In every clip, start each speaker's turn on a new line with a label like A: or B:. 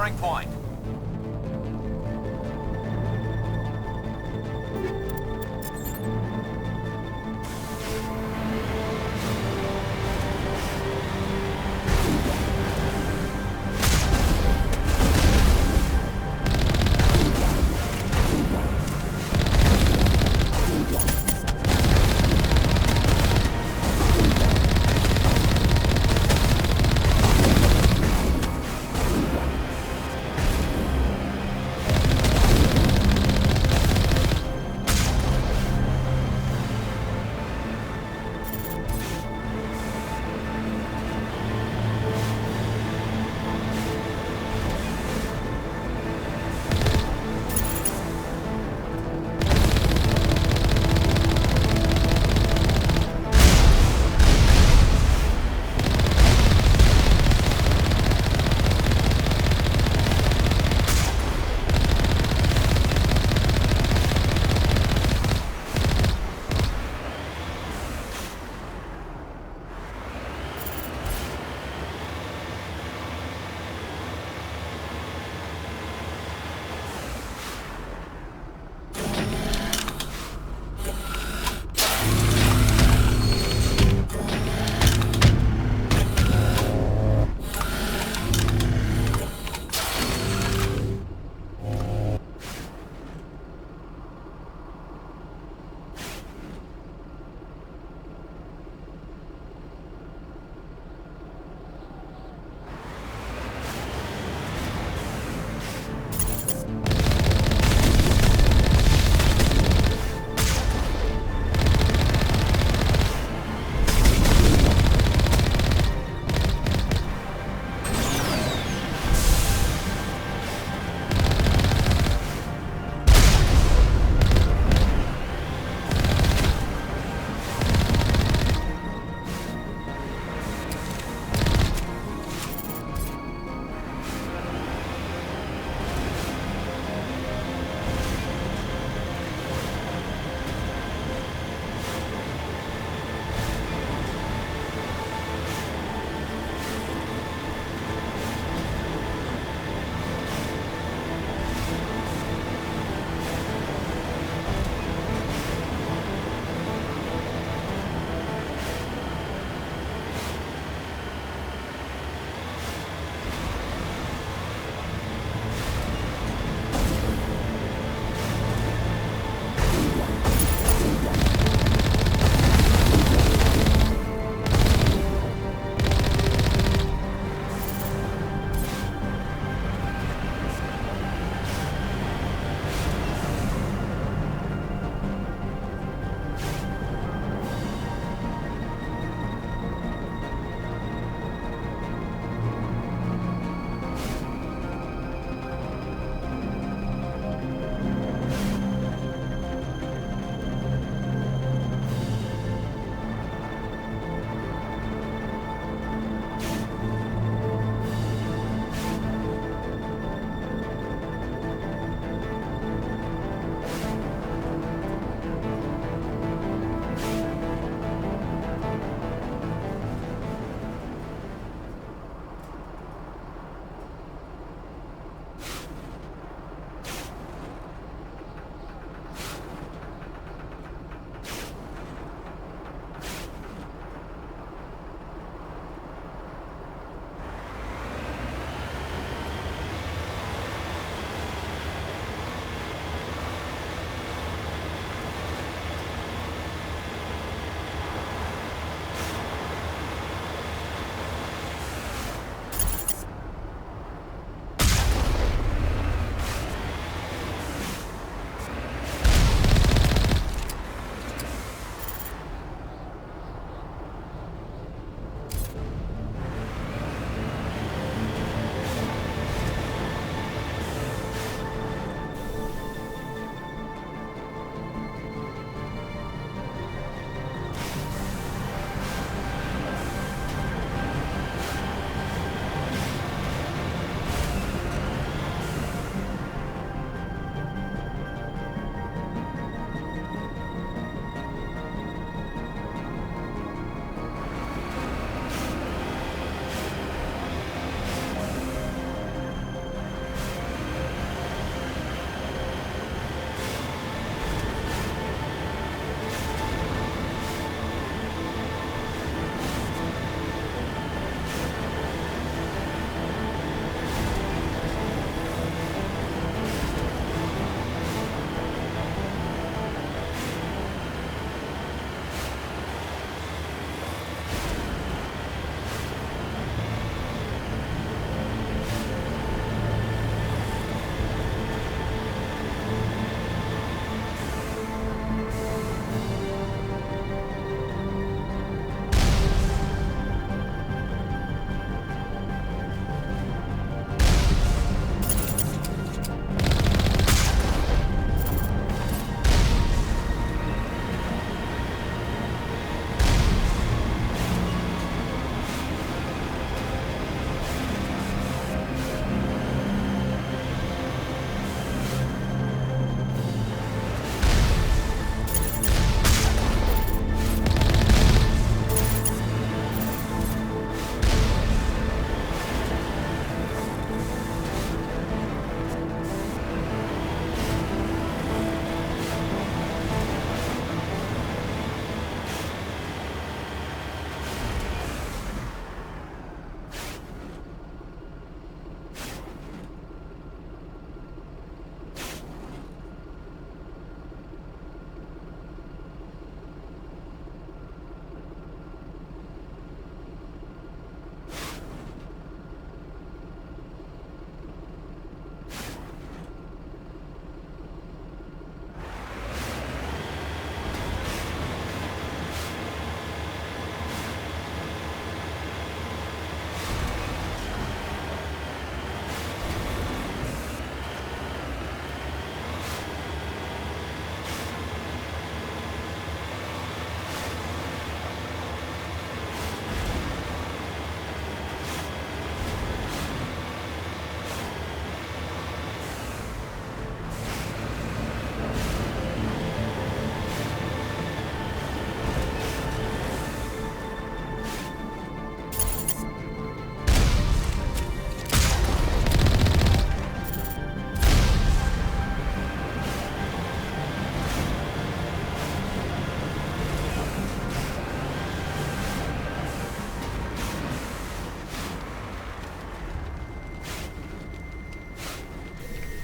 A: Securing point.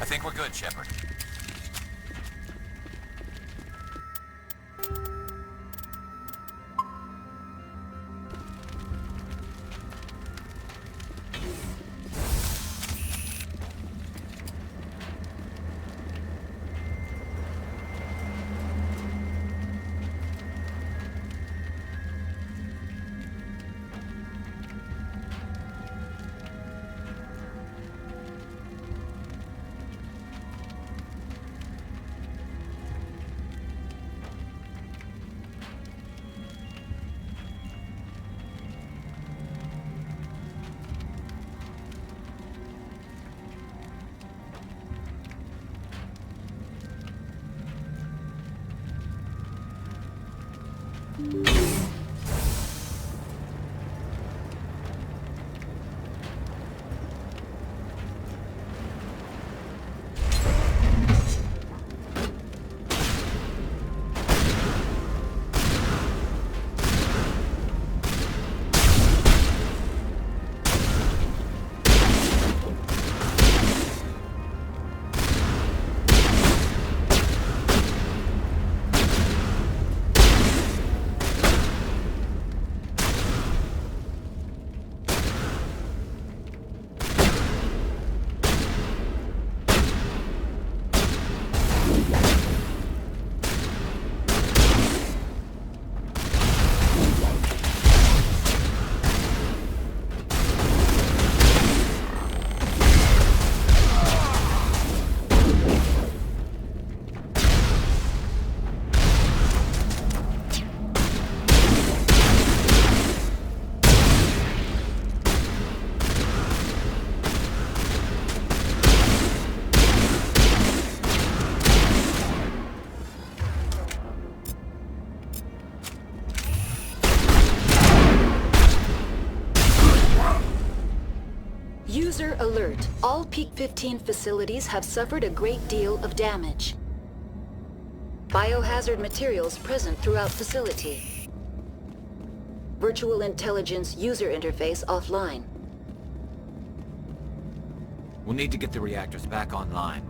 A: think we're good, Shepard.
B: User alert. All Peak 15 facilities have suffered a great deal of damage. Biohazard materials present throughout facility. Virtual intelligence user interface offline.
A: We'll need to get the reactors back online.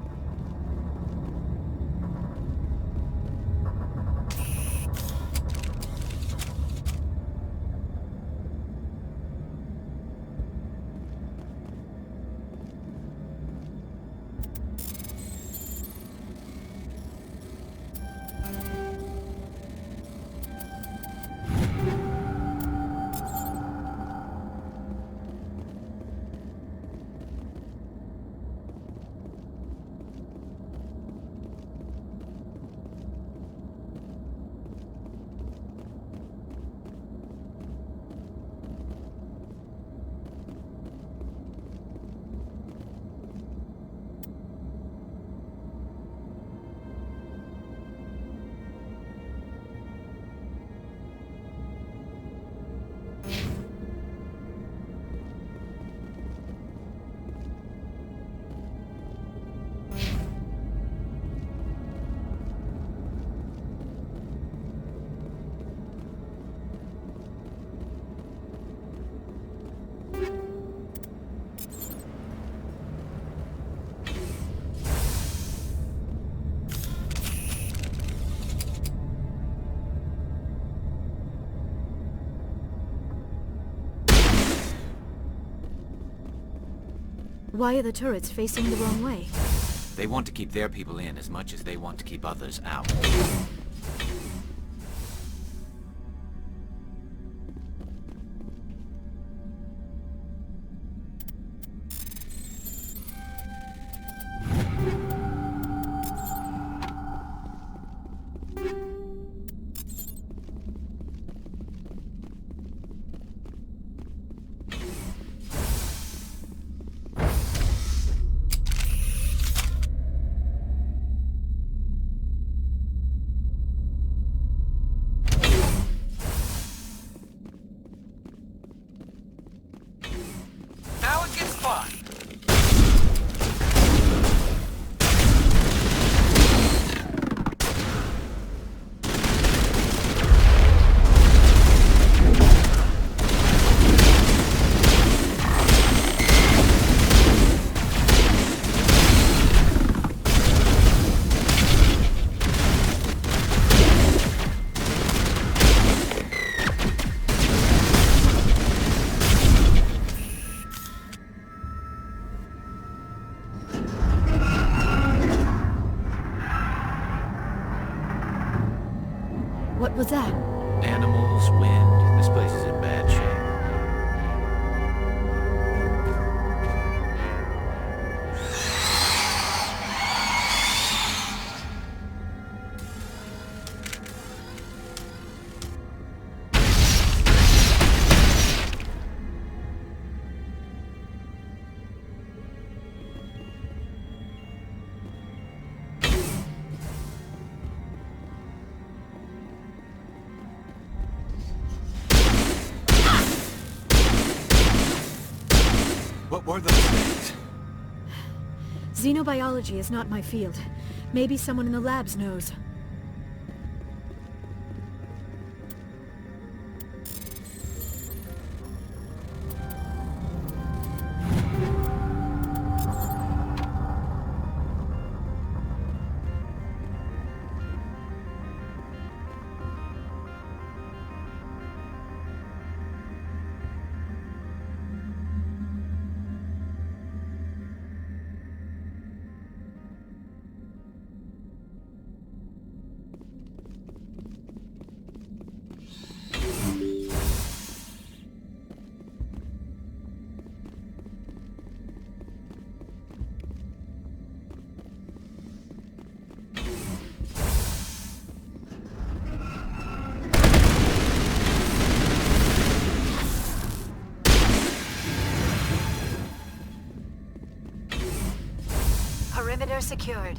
C: Why are the turrets facing the wrong way?
A: They want to keep their people in as much as they want to keep others out.
C: What's that?
A: Animals, wind. This place is in bad shape. What were those things?
C: Xenobiology is not my field. Maybe someone in the labs knows.
D: Perimeter secured.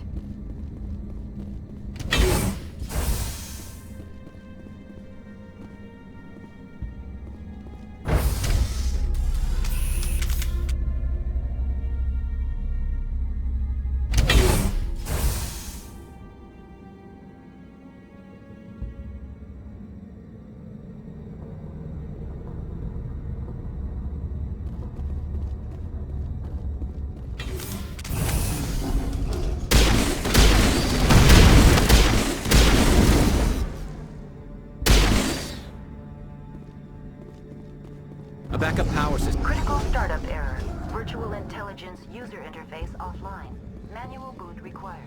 A: A backup power system.
D: Critical startup error. Virtual intelligence user interface offline. Manual boot required.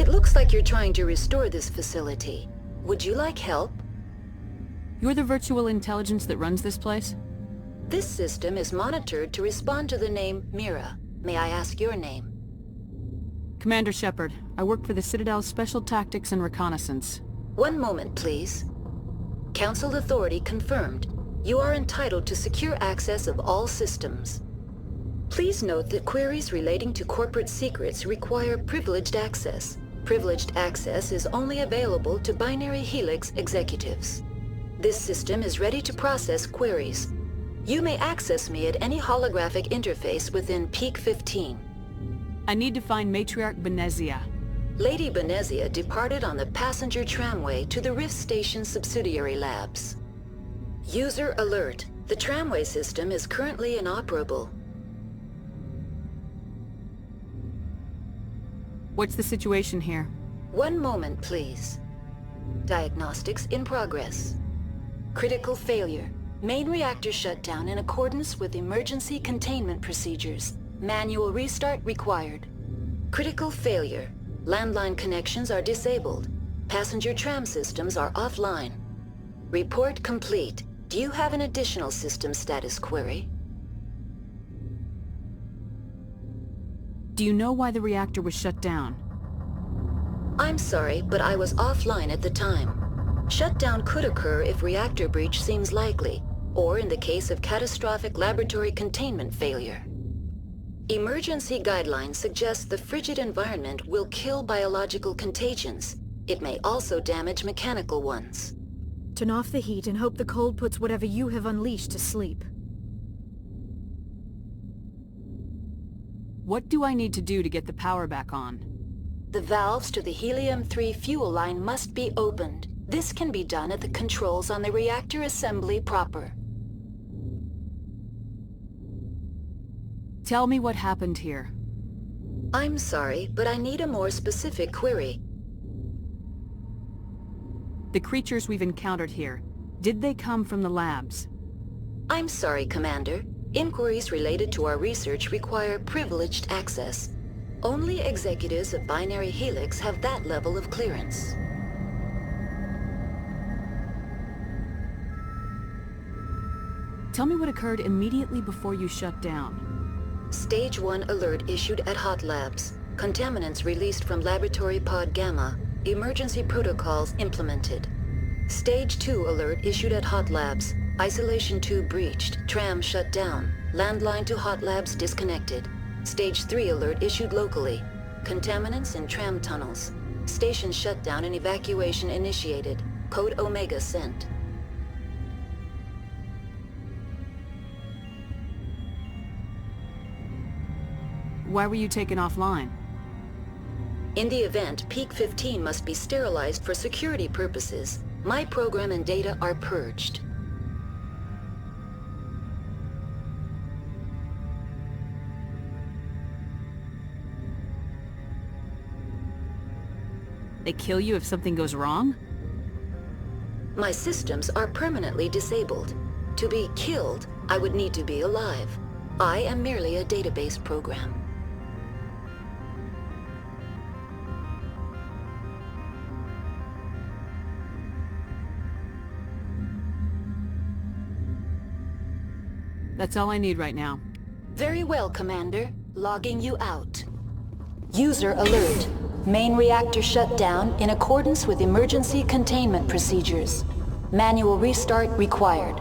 B: It looks like you're trying to restore this facility. Would you like help?
E: You're the virtual intelligence that runs this place?
B: This system is monitored to respond to the name Mira. May I ask your name?
E: Commander Shepard. I work for the Citadel's Special Tactics and Reconnaissance.
B: One moment, please. Council authority confirmed. You are entitled to secure access of all systems. Please note that queries relating to corporate secrets require privileged access. Privileged access is only available to Binary Helix executives. This system is ready to process queries. You may access me at any holographic interface within Peak 15.
E: I need to find Matriarch Benezia.
B: Lady Benezia departed on the passenger tramway to the Rift Station subsidiary labs. User alert. The tramway system is currently inoperable.
E: What's the situation here?
B: One moment, please. Diagnostics in progress. Critical failure. Main reactor shut down in accordance with emergency containment procedures. Manual restart required. Critical failure. Landline connections are disabled. Passenger tram systems are offline. Report complete. Do you have an additional system status query?
E: Do you know why the reactor was shut down?
B: I'm sorry, but I was offline at the time. Shutdown could occur if reactor breach seems likely, or in the case of catastrophic laboratory containment failure. Emergency guidelines suggest the frigid environment will kill biological contagions. It may also damage mechanical ones.
C: Turn off the heat and hope the cold puts whatever you have unleashed to sleep.
E: What do I need to do to get the power back on?
B: The valves to the helium-3 fuel line must be opened. This can be done at the controls on the reactor assembly proper.
E: Tell me what happened here.
B: I'm sorry, but I need a more specific query.
E: The creatures we've encountered here, did they come from the labs?
B: I'm sorry, Commander. Inquiries related to our research require privileged access. Only executives of Binary Helix have that level of clearance.
E: Tell me what occurred immediately before you shut down.
B: Stage 1 alert issued at Hot Labs. Contaminants released from Laboratory Pod Gamma. Emergency protocols implemented. Stage 2 alert issued at Hot Labs. Isolation tube breached. Tram shut down. Landline to Hot Labs disconnected. Stage 3 alert issued locally. Contaminants in tram tunnels. Station shutdown and evacuation initiated. Code Omega sent.
E: Why were you taken offline?
B: In the event, Peak 15 must be sterilized for security purposes. My program and data are purged.
E: They kill you if something goes wrong?
B: My systems are permanently disabled. To be killed, I would need to be alive. I am merely a database program.
E: That's all I need right now.
B: Very well, Commander. Logging you out. User alert. Main reactor shut down in accordance with emergency containment procedures. Manual restart required.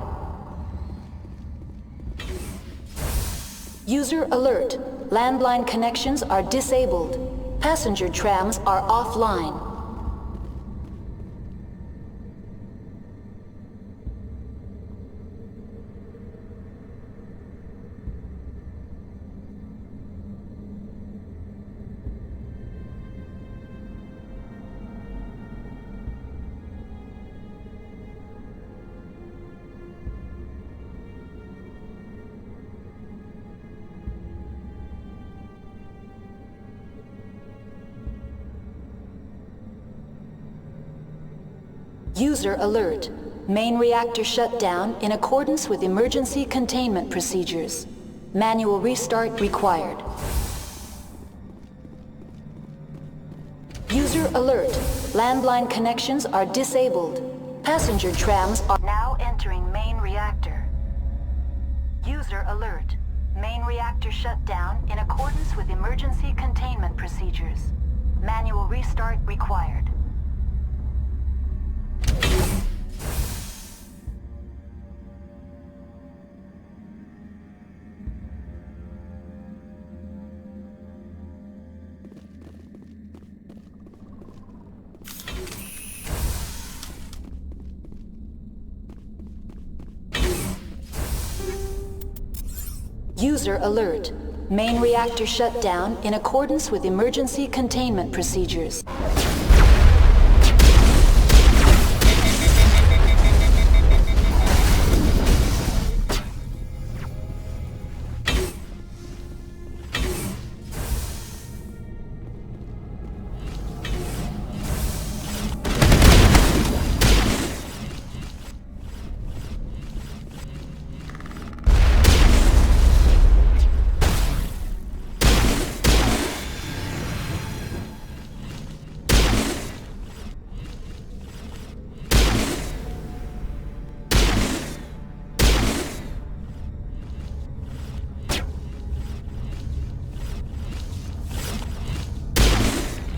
B: User alert. Landline connections are disabled. Passenger trams are offline. User alert. Main reactor shut down in accordance with emergency containment procedures. Manual restart required. User alert. Landline connections are disabled. Passenger trams are now entering main reactor. User alert. Main reactor shut down in accordance with emergency containment procedures. Manual restart required. User alert. Main reactor shut down in accordance with emergency containment procedures.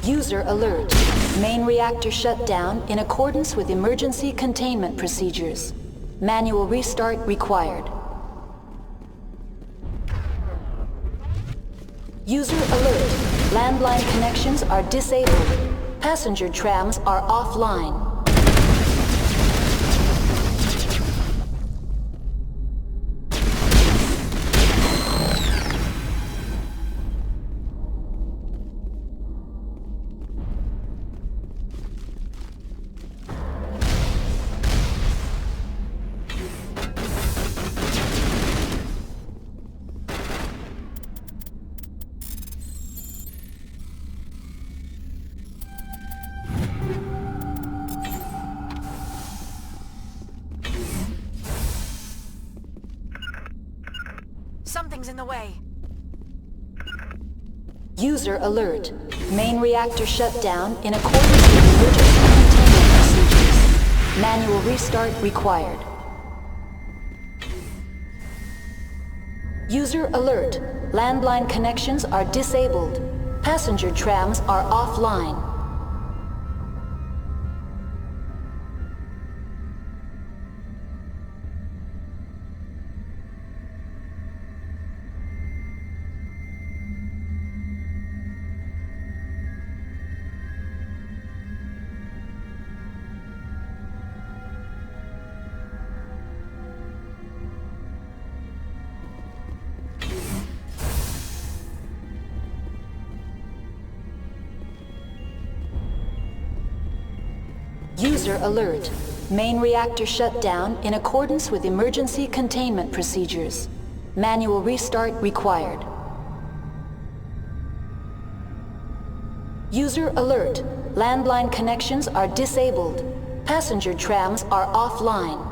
B: User alert. Main reactor shut down in accordance with emergency containment procedures. Manual restart required. User alert. Landline connections are disabled. Passenger trams are offline.
D: Something's in the way.
B: User alert. Main reactor shut down in accordance with emergency containment procedures. Manual restart required. User alert. Landline connections are disabled. Passenger trams are offline. User alert. Main reactor shut down in accordance with emergency containment procedures. Manual restart required. User alert. Landline connections are disabled. Passenger trams are offline.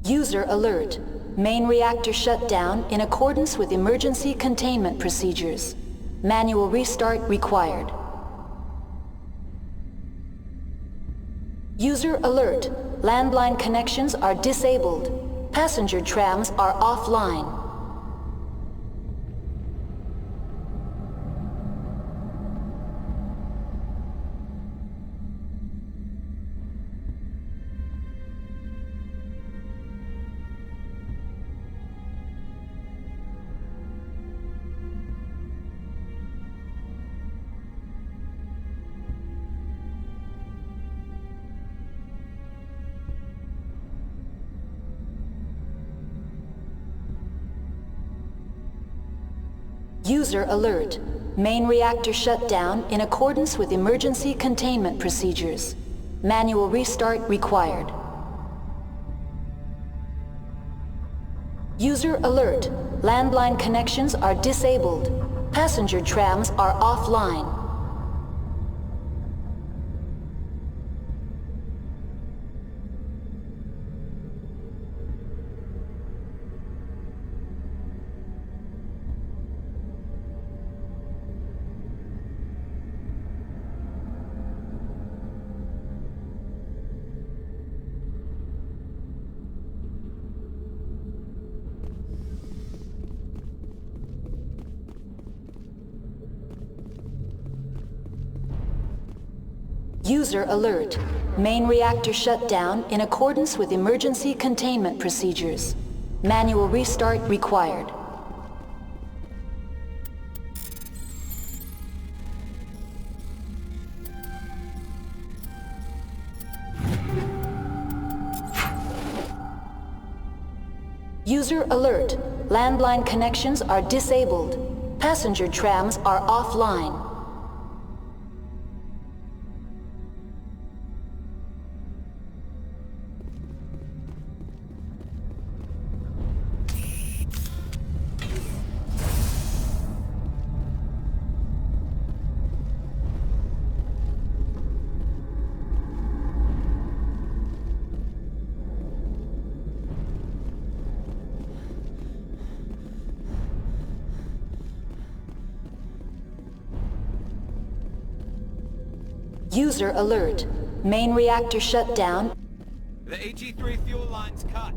B: User alert. Main reactor shut down in accordance with emergency containment procedures. Manual restart required. User alert. Landline connections are disabled. Passenger trams are offline. User alert. Main reactor shut down in accordance with emergency containment procedures. Manual restart required. User alert. Landline connections are disabled. Passenger trams are offline. User alert. Main reactor shut down in accordance with emergency containment procedures. Manual restart required. User alert. Landline connections are disabled. Passenger trams are offline. User alert. Main reactor shut down.
A: The AG3 fuel line's cut.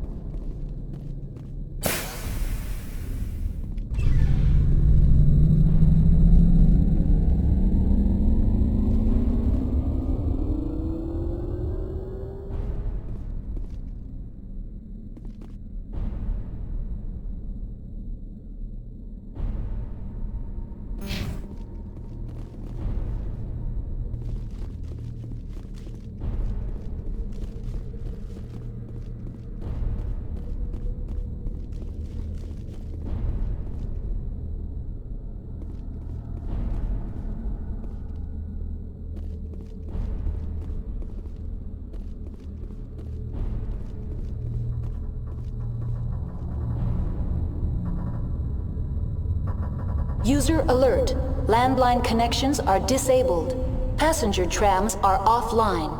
B: User alert. Landline connections are disabled. Passenger trams are offline.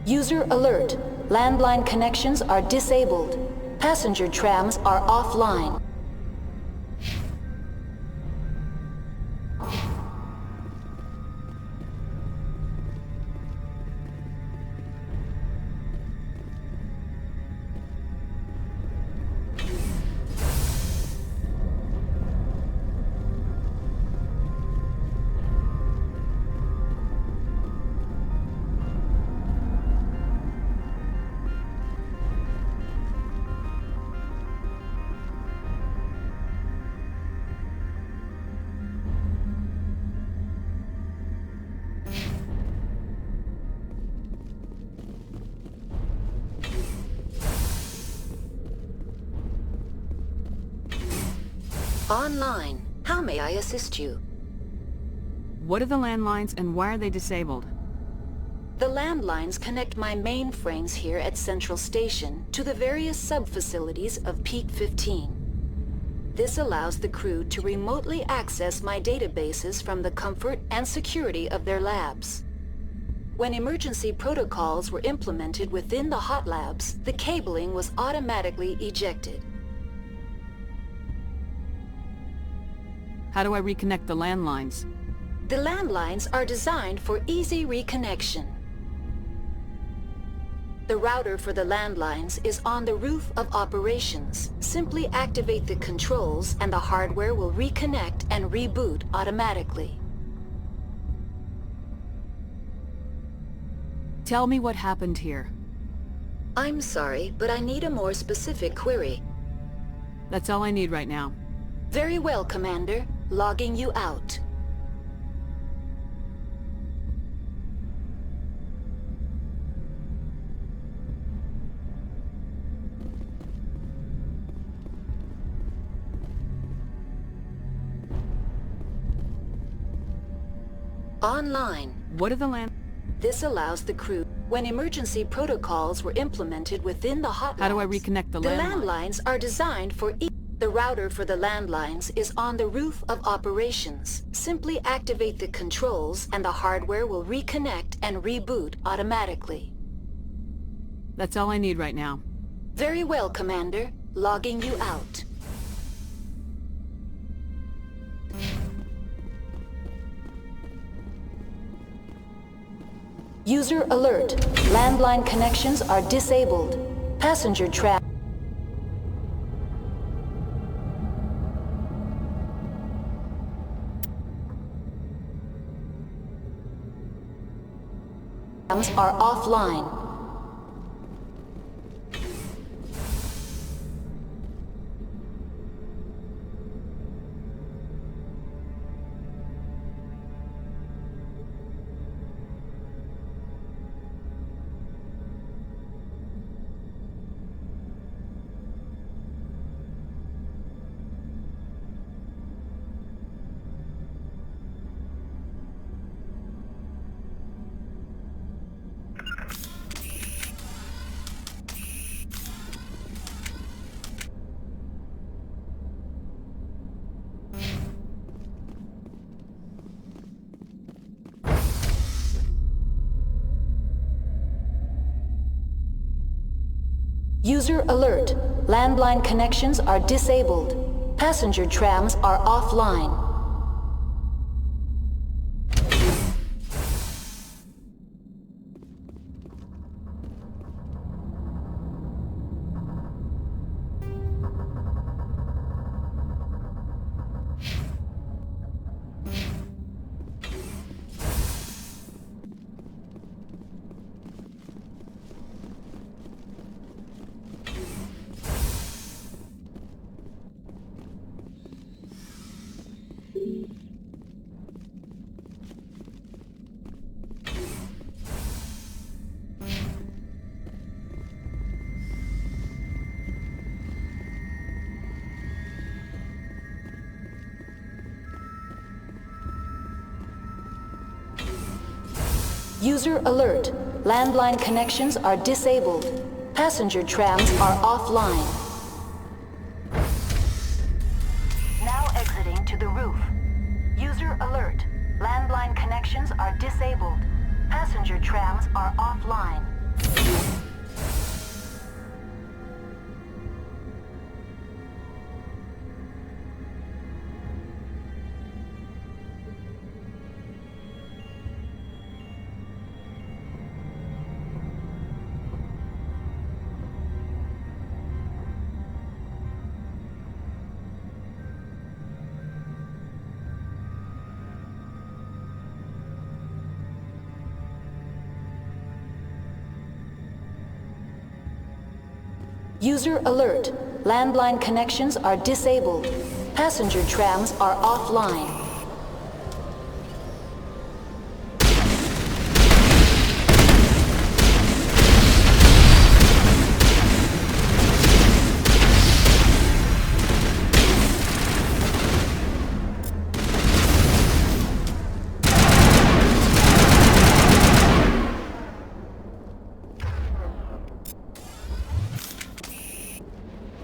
B: User alert. Landline connections are disabled. Passenger trams are offline. Online. How may I assist you?
E: What are the landlines and why are they disabled?
B: The landlines connect my mainframes here at Central Station to the various sub-facilities of Peak 15. This allows the crew to remotely access my databases from the comfort and security of their labs. When emergency protocols were implemented within the hot labs, the cabling was automatically ejected.
E: How do I reconnect the landlines?
B: The landlines are designed for easy reconnection. The router for the landlines is on the roof of operations. Simply activate the controls and the hardware will reconnect and reboot automatically.
E: Tell me what happened here.
B: I'm sorry, but I need a more specific query.
E: That's all I need right now.
B: Very well, Commander. Logging you out. Online.
E: What are the land...
B: This allows the crew... When emergency protocols were implemented within the hot
E: How do I
B: labs,
E: reconnect the
B: the
E: landline?
B: landlines are designed for... The router for the landlines is on the roof of operations. Simply activate the controls and the hardware will reconnect and reboot automatically.
E: That's all I need right now.
B: Very well, Commander. Logging you out. User alert. Landline connections are disabled. Passenger trap. Are offline. User alert. Landline connections are disabled. Passenger trams are offline. User alert. Landline connections are disabled. Passenger trams are offline.
D: Now exiting to the roof. User alert. Landline connections are disabled. Passenger trams are offline.
B: User alert. Landline connections are disabled. Passenger trams are offline.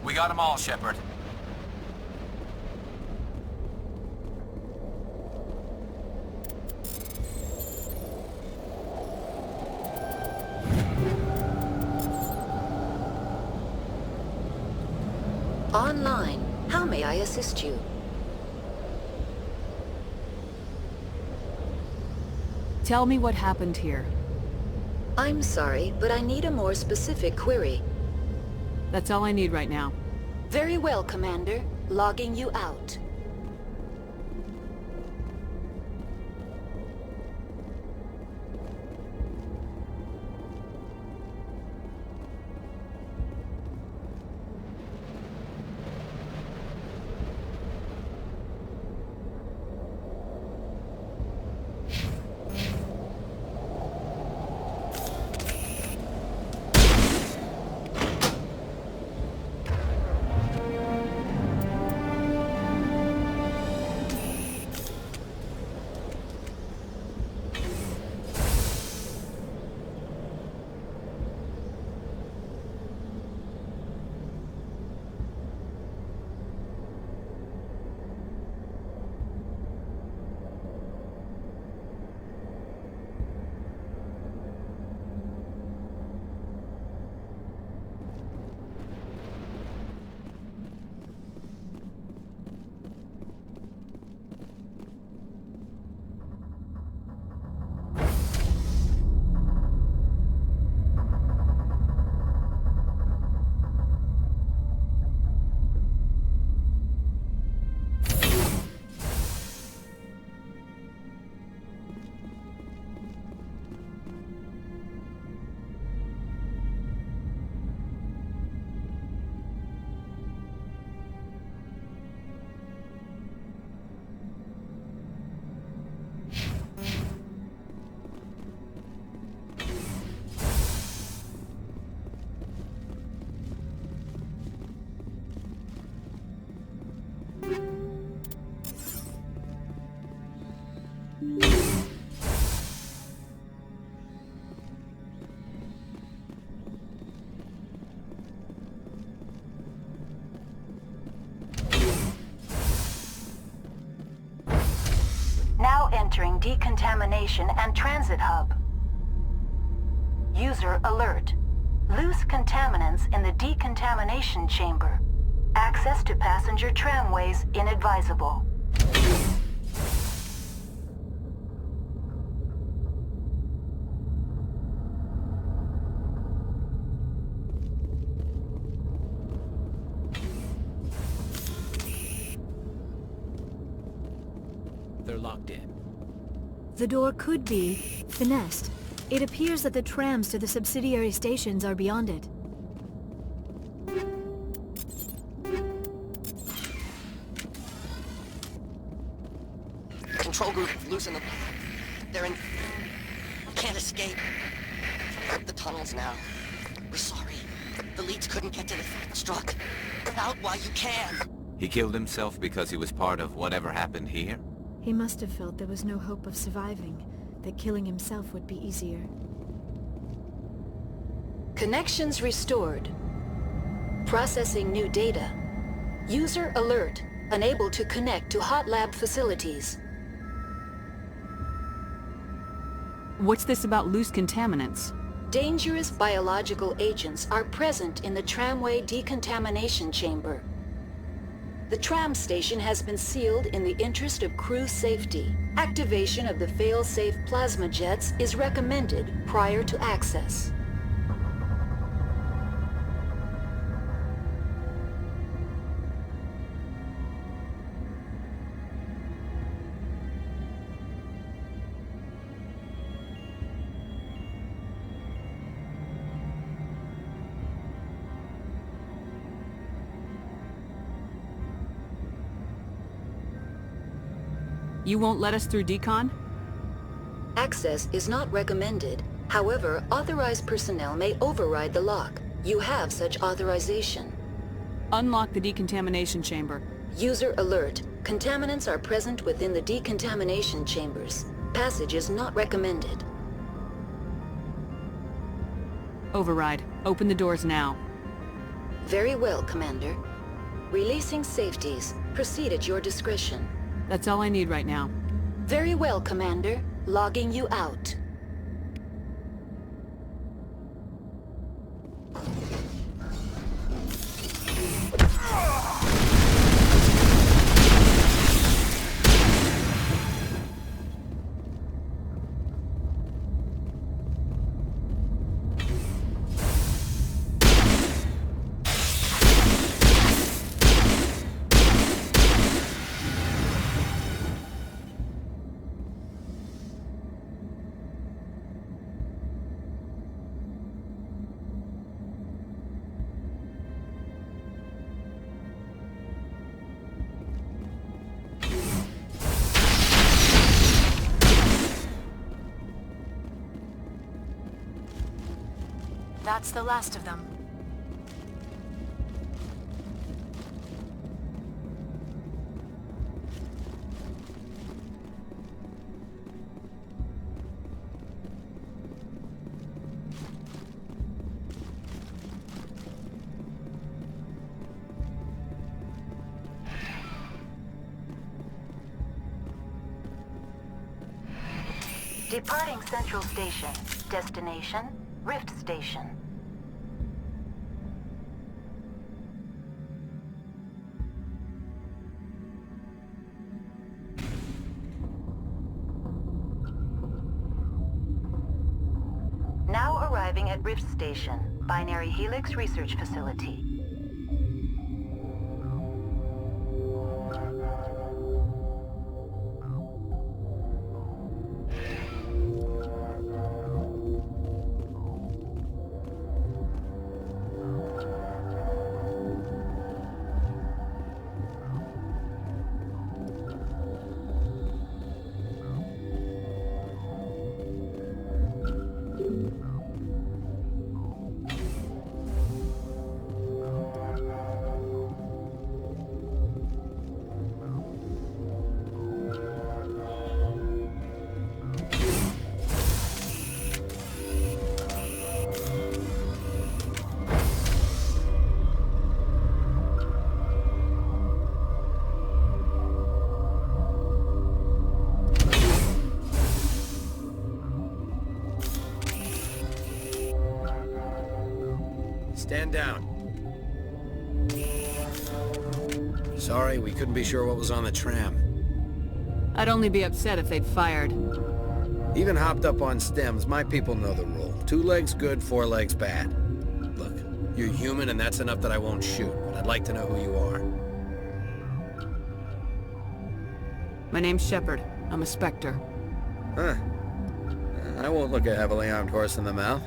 A: We got them all, Shepard.
B: Online. How may I assist you?
E: Tell me what happened here.
B: I'm sorry, but I need a more specific query.
E: That's all I need right now.
B: Very well, Commander. Logging you out.
D: Now entering decontamination and transit hub. User alert. Loose contaminants in the decontamination chamber. Access to passenger tramways inadvisable.
A: They're locked in.
C: The door could be finessed. It appears that the trams to the subsidiary stations are beyond it.
F: Control group, loosen them. They're in... Can't escape. The tunnels now. We're sorry. The leads couldn't get to the struck. Get out while you can.
A: He killed himself because he was part of whatever happened here?
C: He must have felt there was no hope of surviving. that killing himself would be easier.
B: Connections restored. Processing new data. User alert. Unable to connect to hot lab facilities.
E: What's this about loose contaminants?
B: Dangerous biological agents are present in the tramway decontamination chamber. The tram station has been sealed in the interest of crew safety. Activation of the fail-safe plasma jets is recommended prior to access.
E: You won't let us through decon?
B: Access is not recommended. However, authorized personnel may override the lock. You have such authorization.
E: Unlock the decontamination chamber.
B: User alert. Contaminants are present within the decontamination chambers. Passage is not recommended.
E: Override. Open the doors now.
B: Very well, Commander. Releasing safeties. Proceed at your discretion.
E: That's all I need right now.
B: Very well, Commander. Logging you out.
G: That's the last of them.
D: Departing Central Station. Destination, Rift Station. Now arriving at Rift Station, Binary Helix Research Facility.
H: Stand down. Sorry, we couldn't be sure what was on the tram.
E: I'd only be upset if they'd fired.
H: Even hopped up on stems, my people know the rule. 2 legs good, 4 legs bad. Look, you're human and that's enough that I won't shoot, but I'd like to know who you are.
E: My name's Shepard. I'm a Spectre.
H: Huh. I won't look a heavily armed horse in the mouth.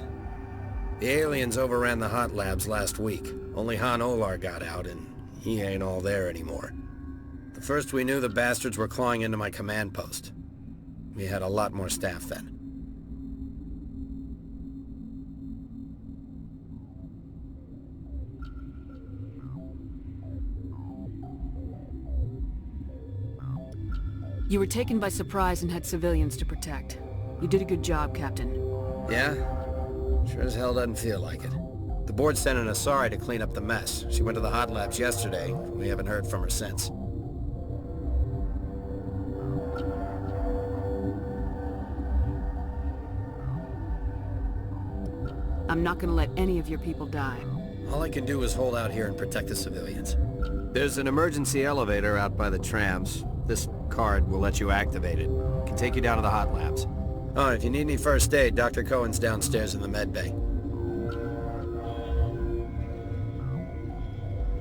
H: The aliens overran the hot labs last week. Only Han Olar got out, and he ain't all there anymore. The first we knew, the bastards were clawing into my command post. We had a lot more staff then.
E: You were taken by surprise and had civilians to protect. You did a good job, Captain.
H: Yeah? Sure as hell doesn't feel like it. The board's sending us sorry to clean up the mess. She went to the hot labs yesterday. We haven't heard from her since.
E: I'm not gonna let any of your people die.
H: All I can do is hold out here and protect the civilians. There's an emergency elevator out by the trams. This card will let you activate it. It can take you down to the hot labs. Oh, and if you need any first aid, Dr. Cohen's downstairs in the med bay.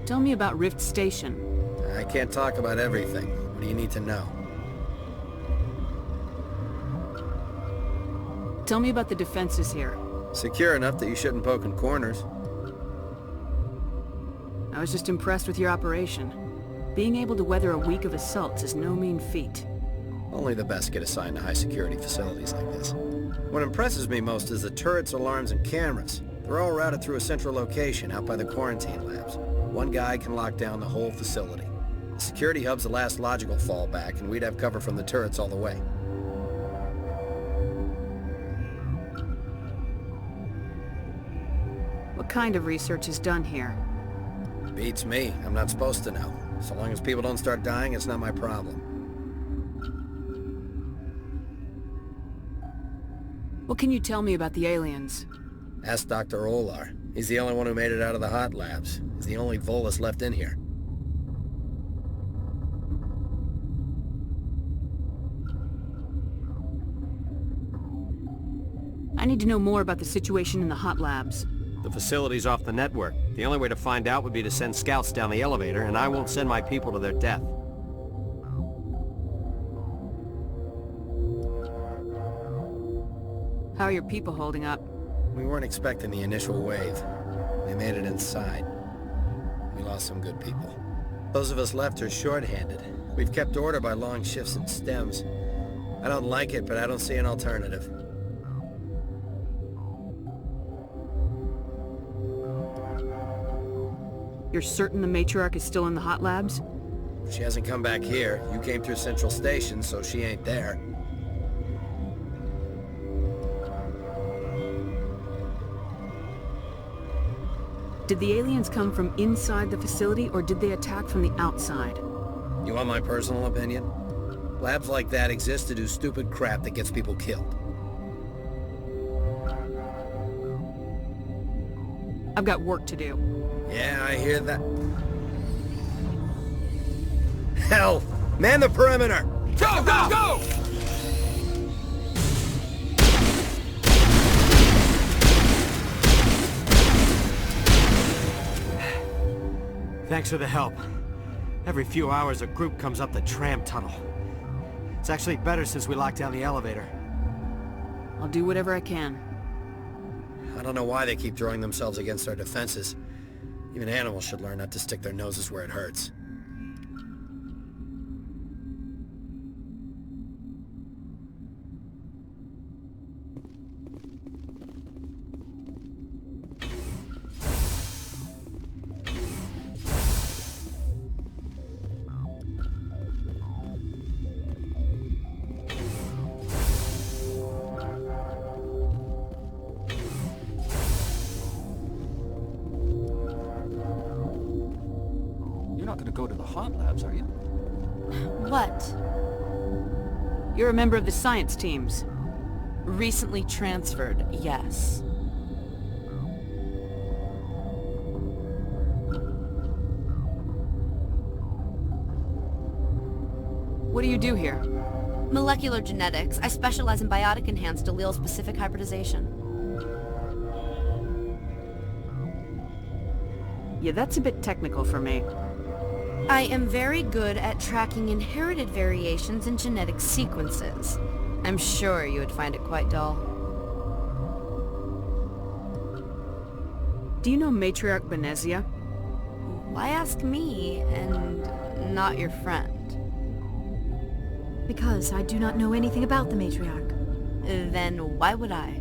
E: Tell me about Rift Station.
H: I can't talk about everything. What do you need to know?
E: Tell me about the defenses here.
H: Secure enough that you shouldn't poke in corners.
E: I was just impressed with your operation. Being able to weather a week of assaults is no mean feat.
H: Only the best get assigned to high-security facilities like this. What impresses me most is the turrets, alarms, and cameras. They're all routed through a central location out by the quarantine labs. One guy can lock down the whole facility. The security hub's the last logical fallback, and we'd have cover from the turrets all the way.
E: What kind of research is done here?
H: Beats me. I'm not supposed to know. So long as people don't start dying, it's not my problem.
E: What can you tell me about the aliens?
H: Ask Dr. Olar. He's the only one who made it out of the hot labs. He's the only Volus left in here.
E: I need to know more about the situation in the hot labs.
G: The facility's off the network. The only way to find out would be to send scouts down the elevator, and I won't send my people to their death.
E: How are your people holding up?
H: We weren't expecting the initial wave. They made it inside. We lost some good people. Those of us left are short-handed. We've kept order by long shifts and stems. I don't like it, but I don't see an alternative.
E: You're certain the matriarch is still in the hot labs?
H: She hasn't come back here. You came through Central Station, so she ain't there.
E: Did the aliens come from inside the facility, or did they attack from the outside?
H: You want my personal opinion? Labs like that exist to do stupid crap that gets people killed.
E: I've got work to do.
H: Yeah, I hear that. Hell! Man the perimeter!
A: Go, go, go!
G: Thanks for the help. Every few hours a group comes up the tram tunnel. It's actually better since we locked down the elevator.
E: I'll do whatever I can.
H: I don't know why they keep throwing themselves against our defenses. Even animals should learn not to stick their noses where it hurts.
A: You're not gonna go to the hot labs, are you?
I: What?
E: You're a member of the science teams.
I: Recently transferred, yes.
E: What do you do here?
I: Molecular genetics. I specialize in biotic-enhanced allele-specific hybridization.
E: Yeah, that's a bit technical for me.
I: I am very good at tracking inherited variations in genetic sequences. I'm sure you would find it quite dull.
E: Do you know Matriarch Benezia?
I: Why ask me, and not your friend?
C: Because I do not know anything about the matriarch.
I: Then why would I?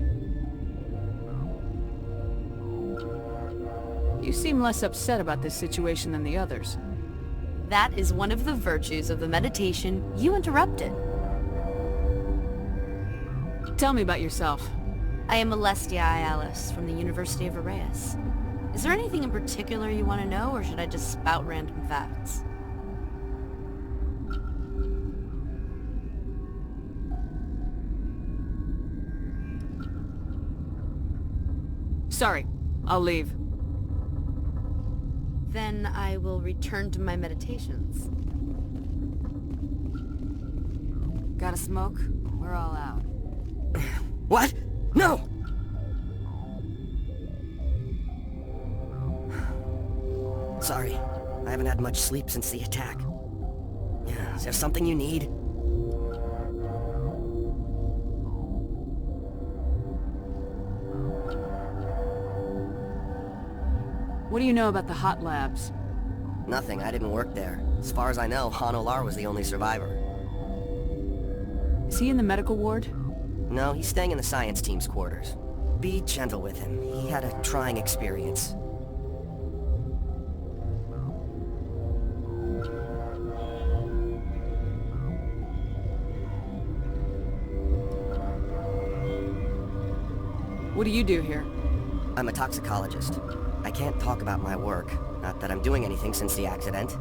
E: You seem less upset about this situation than the others.
I: That is one of the virtues of the meditation you interrupted.
E: Tell me about yourself.
I: I am Alestia Ayalis from the University of Arrayas. Is there anything in particular you want to know, or should I just spout random facts?
E: Sorry, I'll leave.
I: Then I will return to my meditations. Got a smoke? We're all out.
J: What? No! Sorry, I haven't had much sleep since the attack. Is there something you need?
E: What do you know about the hot labs?
J: Nothing, I didn't work there. As far as I know, Han Olar was the only survivor.
E: Is he in the medical ward?
J: No, he's staying in the science team's quarters. Be gentle with him. He had a trying experience.
E: What do you do here?
J: I'm a toxicologist. I can't talk about my work. Not that I'm doing anything since the accident.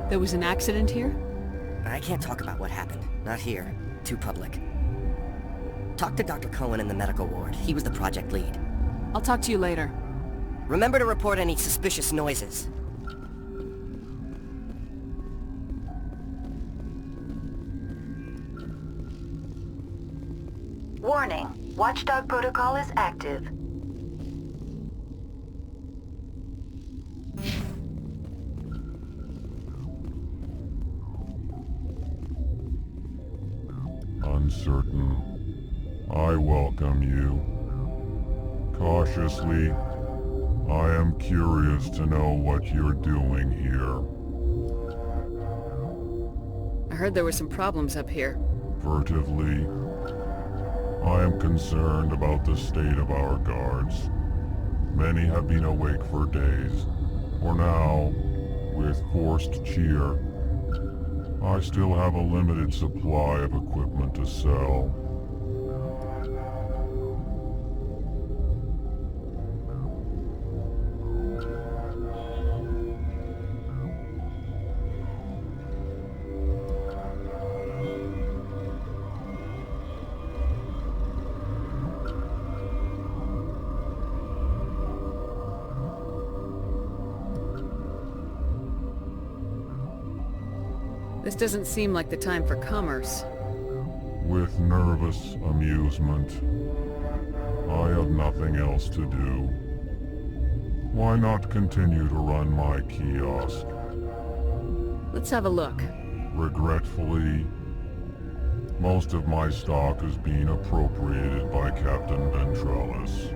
E: There was an accident here?
J: I can't talk about what happened. Not here. Too public. Talk to Dr. Cohen in the medical ward. He was the project lead.
E: I'll talk to you later.
J: Remember to report any suspicious noises.
D: Warning. Watchdog protocol is active.
K: Uncertain. I welcome you. Cautiously, I am curious to know what you're doing here.
E: I heard there were some problems up here.
K: Furtively, I am concerned about the state of our guards. Many have been awake for days. For now, with forced cheer, I still have a limited supply of equipment to sell.
E: This doesn't seem like the time for commerce.
K: With nervous amusement. I have nothing else to do. Why not continue to run my kiosk?
E: Let's have a look.
K: Regretfully, most of my stock is being appropriated by Captain Ventrellis.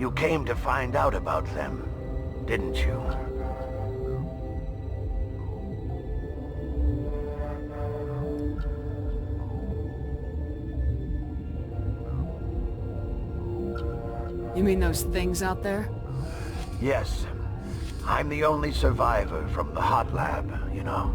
L: You came to find out about them, didn't you?
E: You mean those things out there?
L: Yes. I'm the only survivor from the hot lab, you know.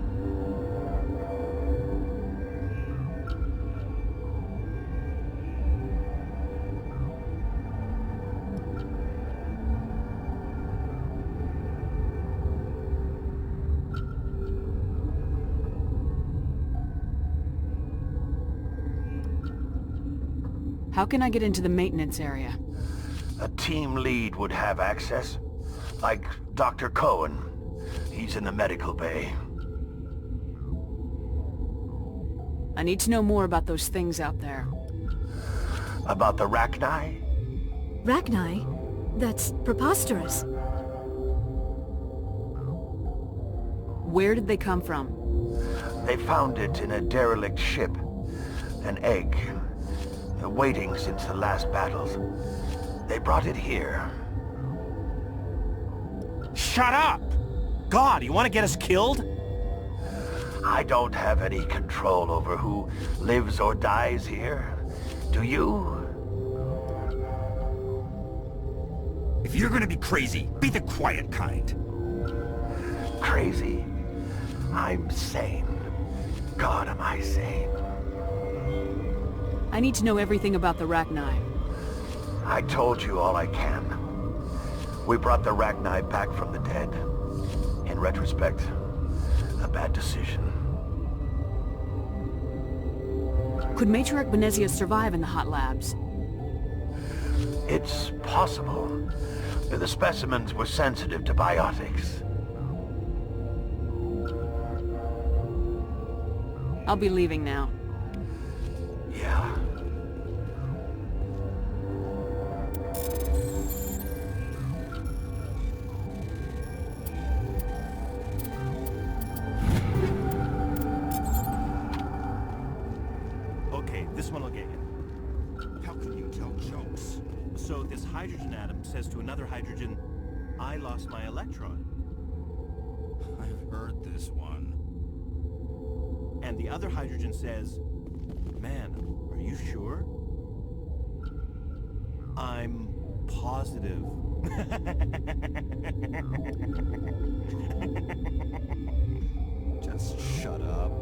E: How can I get into the maintenance area?
L: A team lead would have access. Like Dr. Cohen. He's in the medical bay.
E: I need to know more about those things out there.
L: About the Rachni?
C: Rachni? That's preposterous.
E: Where did they come from?
L: They found it in a derelict ship. An egg. Waiting since the last battles. They brought it here.
G: Shut up! God, you want to get us killed?
L: I don't have any control over who lives or dies here. Do you?
M: If you're gonna be crazy, be the quiet kind.
L: Crazy? I'm sane. God, am I sane?
E: I need to know everything about the Rachni.
L: I told you all I can. We brought the Rachni back from the dead. In retrospect, a bad decision.
E: Could Matriarch Benezia survive in the hot labs?
L: It's possible. The specimens were sensitive to biotics.
E: I'll be leaving now.
L: Yeah.
G: Okay, this one will get you.
M: How can you tell jokes?
G: So this hydrogen atom says to another hydrogen, I lost my electron.
M: I've heard this one.
G: And the other hydrogen says, man, are you sure? I'm positive.
M: Just shut up.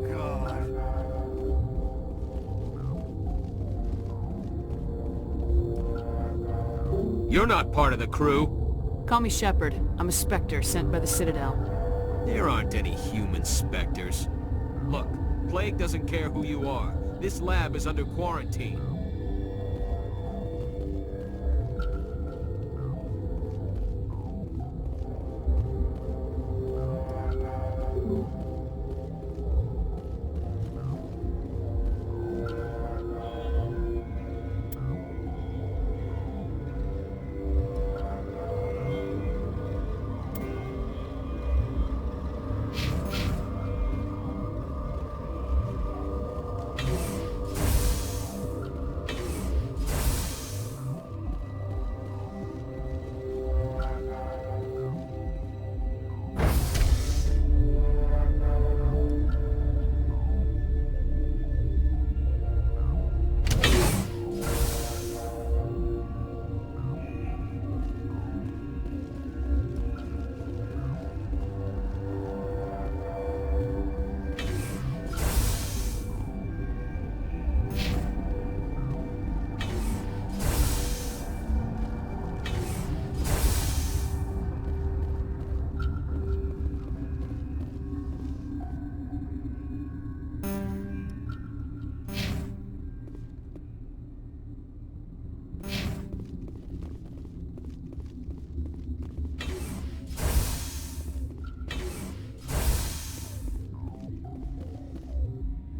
M: God.
A: You're not part of the crew.
E: Call me Shepard. I'm a Spectre sent by the Citadel.
A: There aren't any human specters. Look, Plague doesn't care who you are. This lab is under quarantine.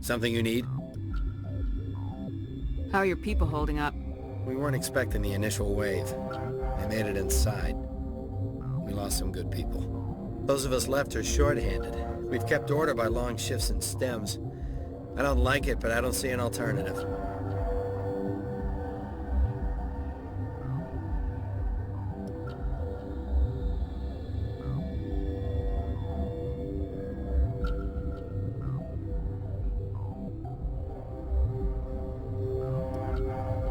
H: Something you need?
E: How are your people holding up?
H: We weren't expecting the initial wave. They made it inside. We lost some good people. Those of us left are short-handed. We've kept order by long shifts and stems. I don't like it, but I don't see an alternative.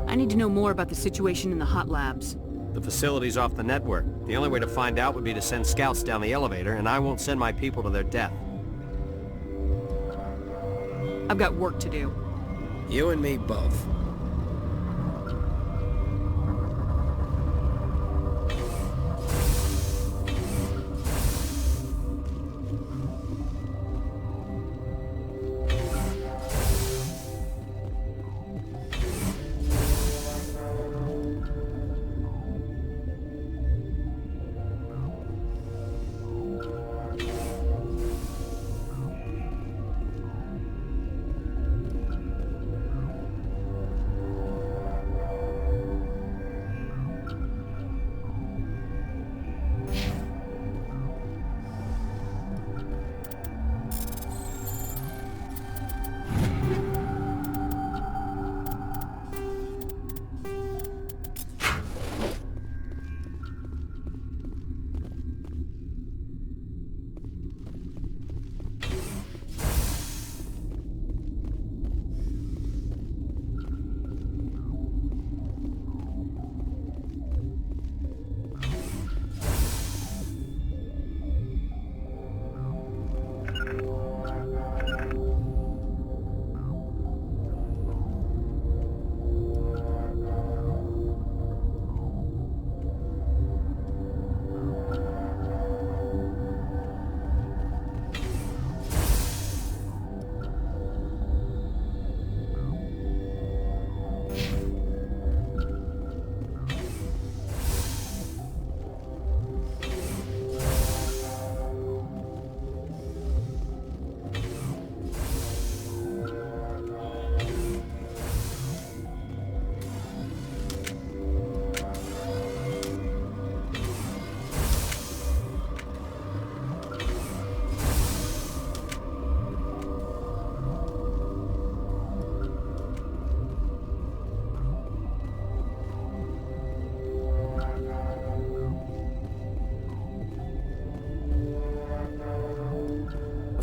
E: I need to know more about the situation in the hot labs.
G: The facility's off the network. The only way to find out would be to send scouts down the elevator, and I won't send my people to their death.
E: I've got work to do.
H: You and me both.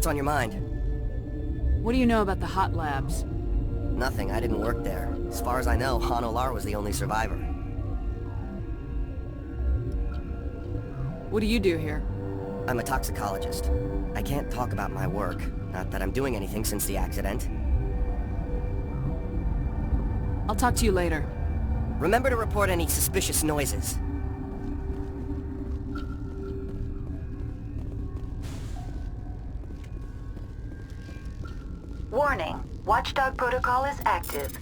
J: What's on your mind?
E: What do you know about the hot labs?
J: Nothing. I didn't work there. As far as I know, Han Olar was the only survivor.
E: What do you do here?
J: I'm a toxicologist. I can't talk about my work. Not that I'm doing anything since the accident.
E: I'll talk to you later.
J: Remember to report any suspicious noises.
D: Warning, Watchdog protocol is active.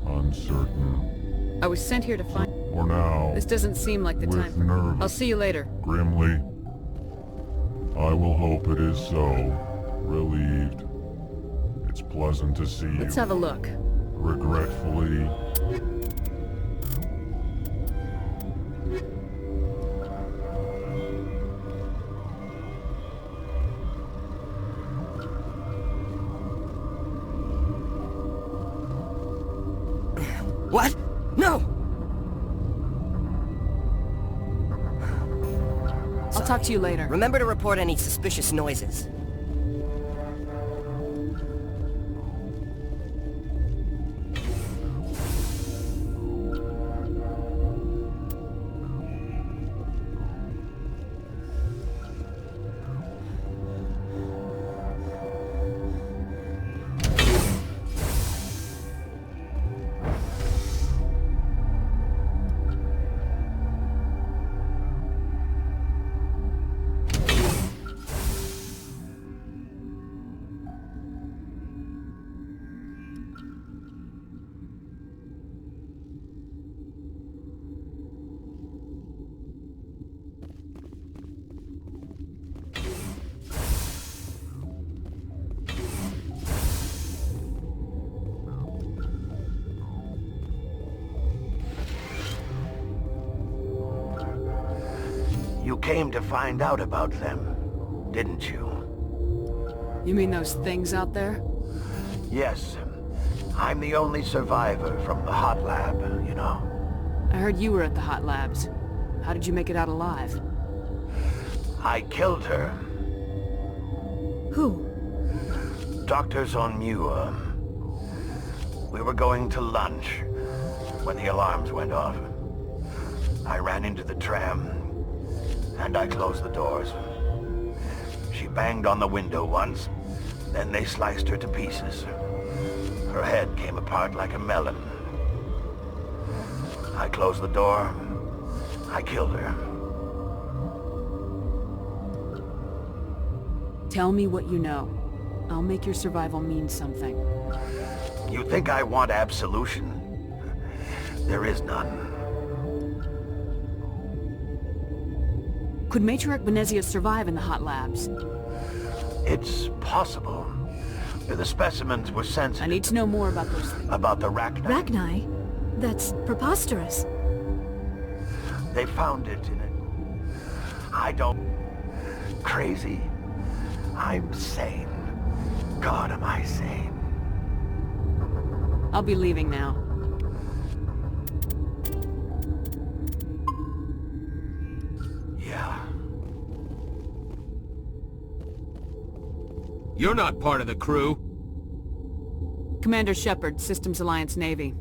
K: Uncertain.
E: I was sent here to find...
K: For now,
E: This doesn't seem like the time.
K: nervous,
E: I'll see you later.
K: grimly, I will hope it is so. Relieved. It's pleasant to see you.
E: Let's have a look.
K: Regretfully.
J: What? No!
E: I'll talk to you later.
J: Remember to report any suspicious noises.
L: came to find out about them, didn't you?
E: You mean those things out there?
L: Yes. I'm the only survivor from the hot lab, you know.
E: I heard you were at the hot labs. How did you make it out alive?
L: I killed her.
C: Who?
L: Doctors on ME1. We were going to lunch when the alarms went off. I ran into the tram, and I closed the doors. She banged on the window once, then they sliced her to pieces. Her head came apart like a melon. I closed the door. I killed her.
E: Tell me what you know. I'll make your survival mean something.
L: You think I want absolution? There is none.
E: Could Matriarch Benezia survive in the hot labs?
L: It's possible. The specimens were sensitive.
E: I need to know more about those things.
L: About the Rachni.
C: Rachni? That's preposterous.
L: They found it in it. I don't... Crazy? I'm sane. God, am I sane.
E: I'll be leaving now.
L: Yeah.
A: You're not part of the crew.
E: Commander Shepard, Systems Alliance Navy.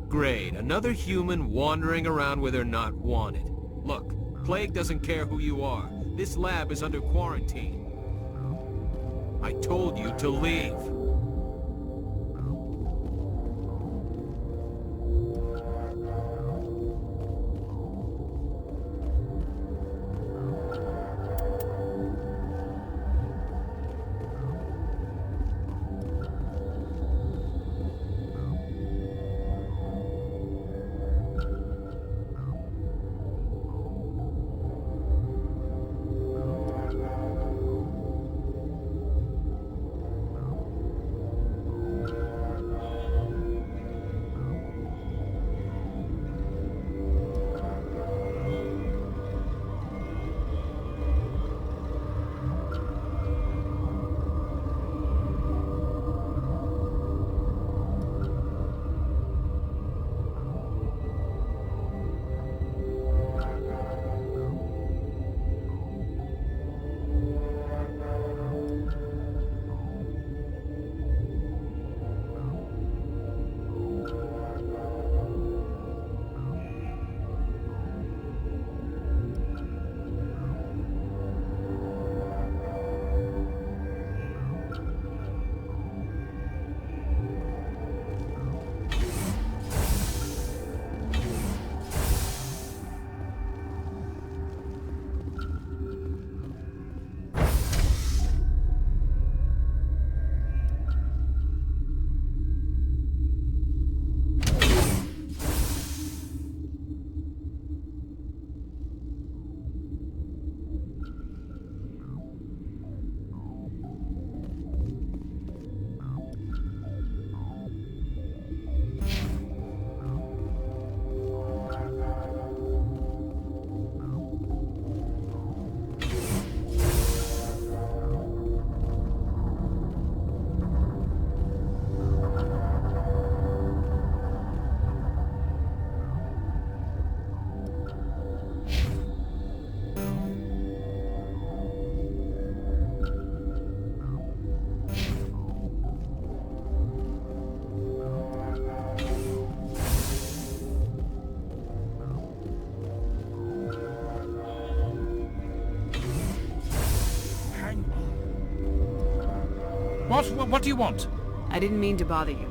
A: Great, another human wandering around where they're not wanted. Look, Plague doesn't care who you are. This lab is under quarantine. I told you to leave.
N: What do you want?
E: I didn't mean to bother you.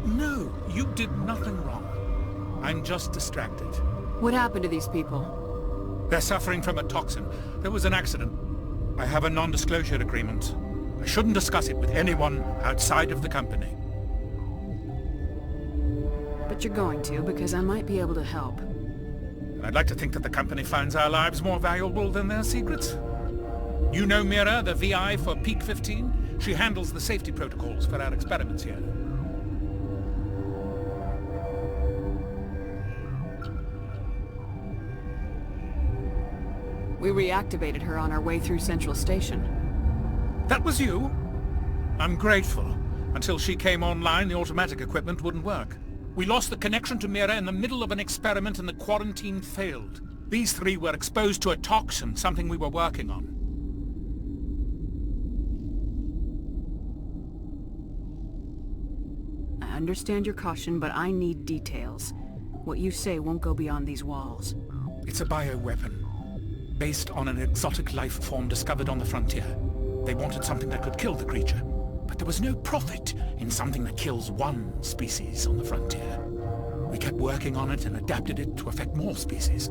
N: No, you did nothing wrong. I'm just distracted.
E: What happened to these people?
N: They're suffering from a toxin. There was an accident. I have a non-disclosure agreement. I shouldn't discuss it with anyone outside of the company.
E: But you're going to, because I might be able to help.
N: And I'd like to think that the company finds our lives more valuable than their secrets. You know Mira, the VI for Peak 15? She handles the safety protocols for our experiments here.
E: We reactivated her on our way through Central Station.
N: That was you? I'm grateful. Until she came online, the automatic equipment wouldn't work. We lost the connection to Mira in the middle of an experiment and the quarantine failed. These three were exposed to a toxin, something we were working on.
E: I understand your caution, but I need details. What you say won't go beyond these walls.
N: It's a bioweapon, based on an exotic life form discovered on the frontier. They wanted something that could kill the creature, but there was no profit in something that kills one species on the frontier. We kept working on it and adapted it to affect more species.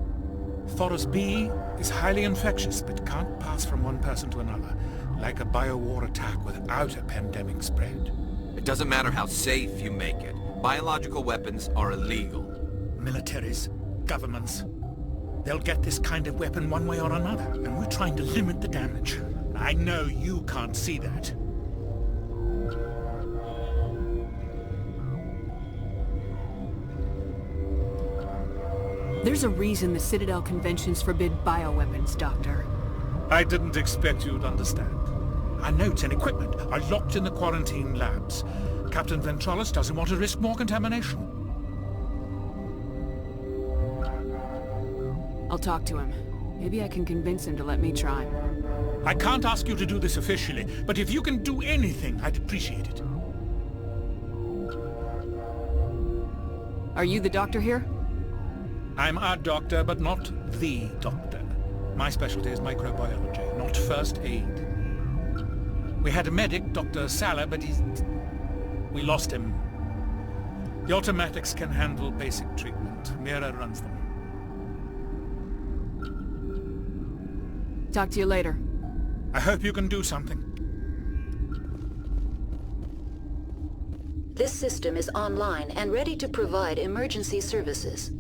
N: Thoros B is highly infectious, but can't pass from one person to another, like a biowar attack without a pandemic spread.
O: It doesn't matter how safe you make it. Biological weapons are illegal.
N: Militaries, governments, they'll get this kind of weapon one way or another, and we're trying to limit the damage. I know you can't see that.
E: There's a reason the Citadel conventions forbid bioweapons, Doctor.
N: I didn't expect you'd understand. Our notes and equipment are locked in the quarantine labs. Captain Ventralis doesn't want to risk more contamination.
E: I'll talk to him. Maybe I can convince him to let me try.
N: I can't ask you to do this officially, but if you can do anything, I'd appreciate it.
E: Are you the doctor here?
N: I'm a doctor, but not the doctor. My specialty is microbiology, not first aid. We had a medic, Dr. Sala, but we lost him. The automatics can handle basic treatment. Mira runs them.
E: Talk to you later.
N: I hope you can do something.
B: This system is online and ready to provide emergency services.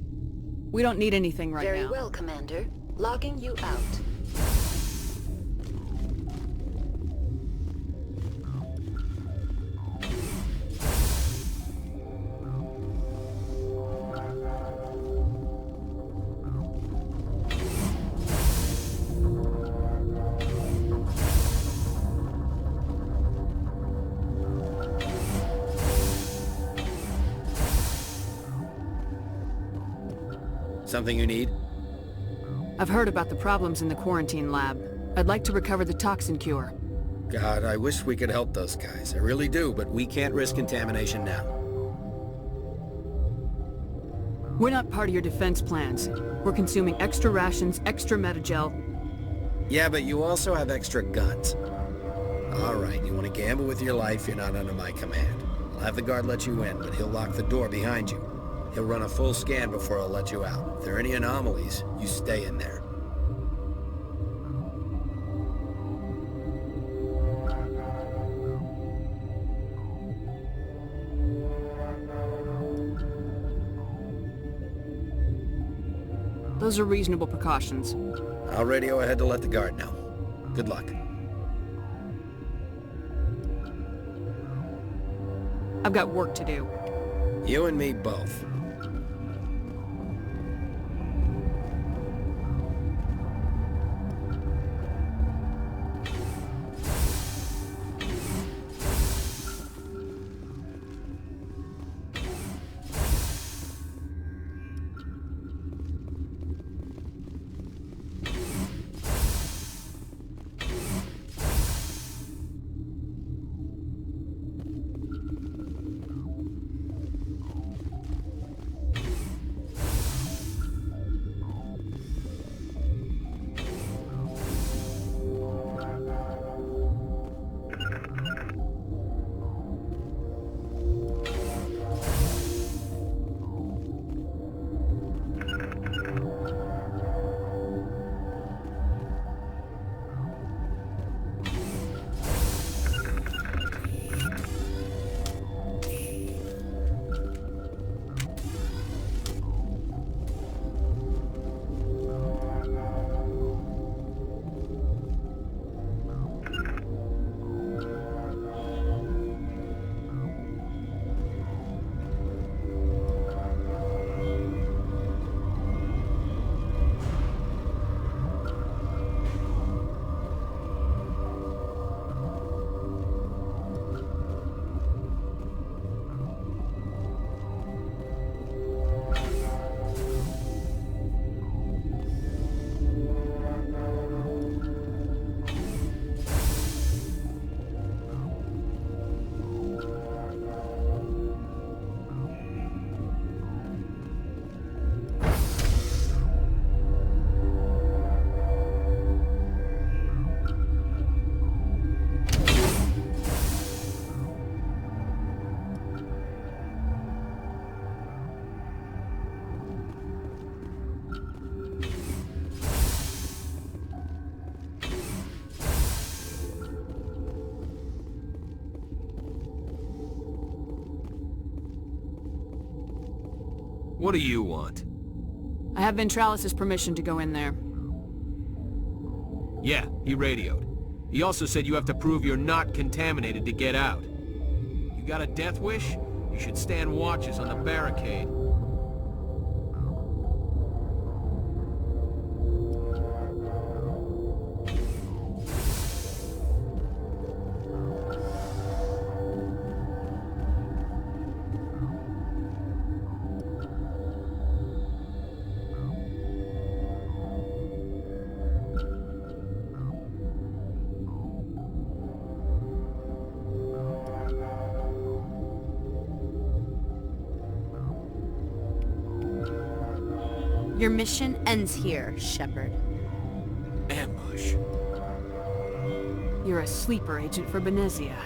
E: We don't need anything right now.
B: Very well, Commander. Logging you out.
H: Something you need?
E: I've heard about the problems in the quarantine lab. I'd like to recover the toxin cure.
H: God, I wish we could help those guys. I really do, but we can't risk contamination now.
E: We're not part of your defense plans. We're consuming extra rations, extra metagel.
H: Yeah, but you also have extra guns. All right, you want to gamble with your life, you're not under my command. I'll have the guard let you in, but he'll lock the door behind you. He'll run a full scan before he'll let you out. If there are any anomalies, you stay in there.
E: Those are reasonable precautions.
H: I'll radio ahead to let the guard know. Good luck.
E: I've got work to do.
H: You and me both.
A: What do you want?
E: I have Ventralis' permission to go in there.
A: Yeah, he radioed. He also said you have to prove you're not contaminated to get out. You got a death wish? You should stand watches on the barricade.
I: Your mission ends here, Shepard.
A: Ambush.
E: You're a sleeper agent for Benezia.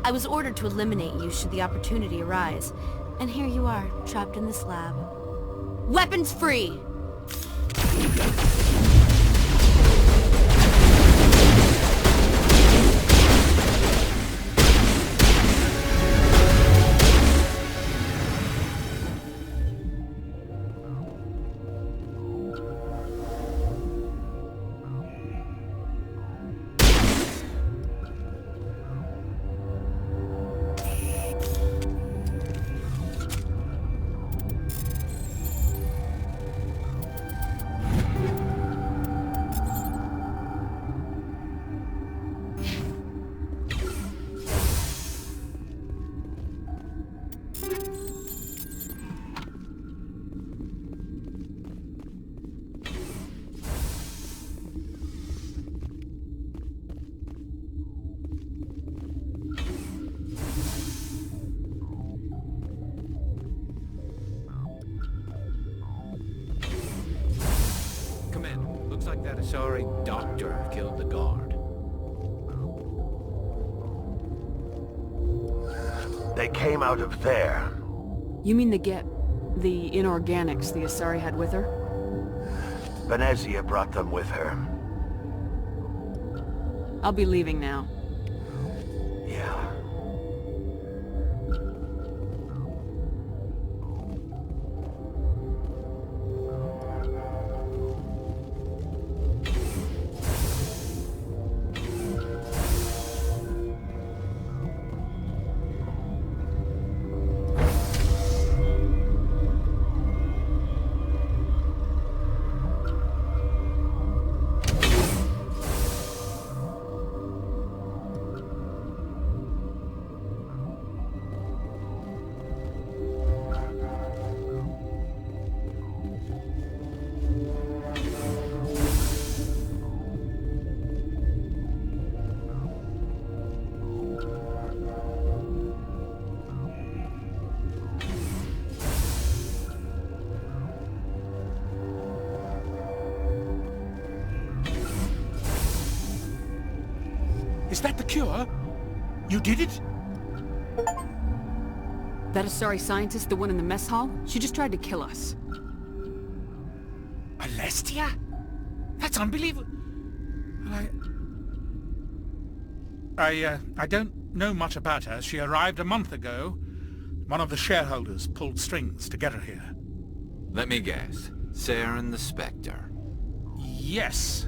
I: I was ordered to eliminate you should the opportunity arise. And here you are, trapped in this lab. Weapons free!
A: Looks like that Asari doctor killed the guard.
L: They came out of there.
E: You mean the inorganics the Asari had with her?
L: Benezia brought them with her.
E: I'll be leaving now.
L: Yeah.
N: Is that the cure? You did it?
E: That Asari scientist, the one in the mess hall? She just tried to kill us.
N: Alestia? That's unbelievable. I don't know much about her. She arrived a month ago. One of the shareholders pulled strings to get her here.
O: Let me guess. Saren the Spectre.
N: Yes.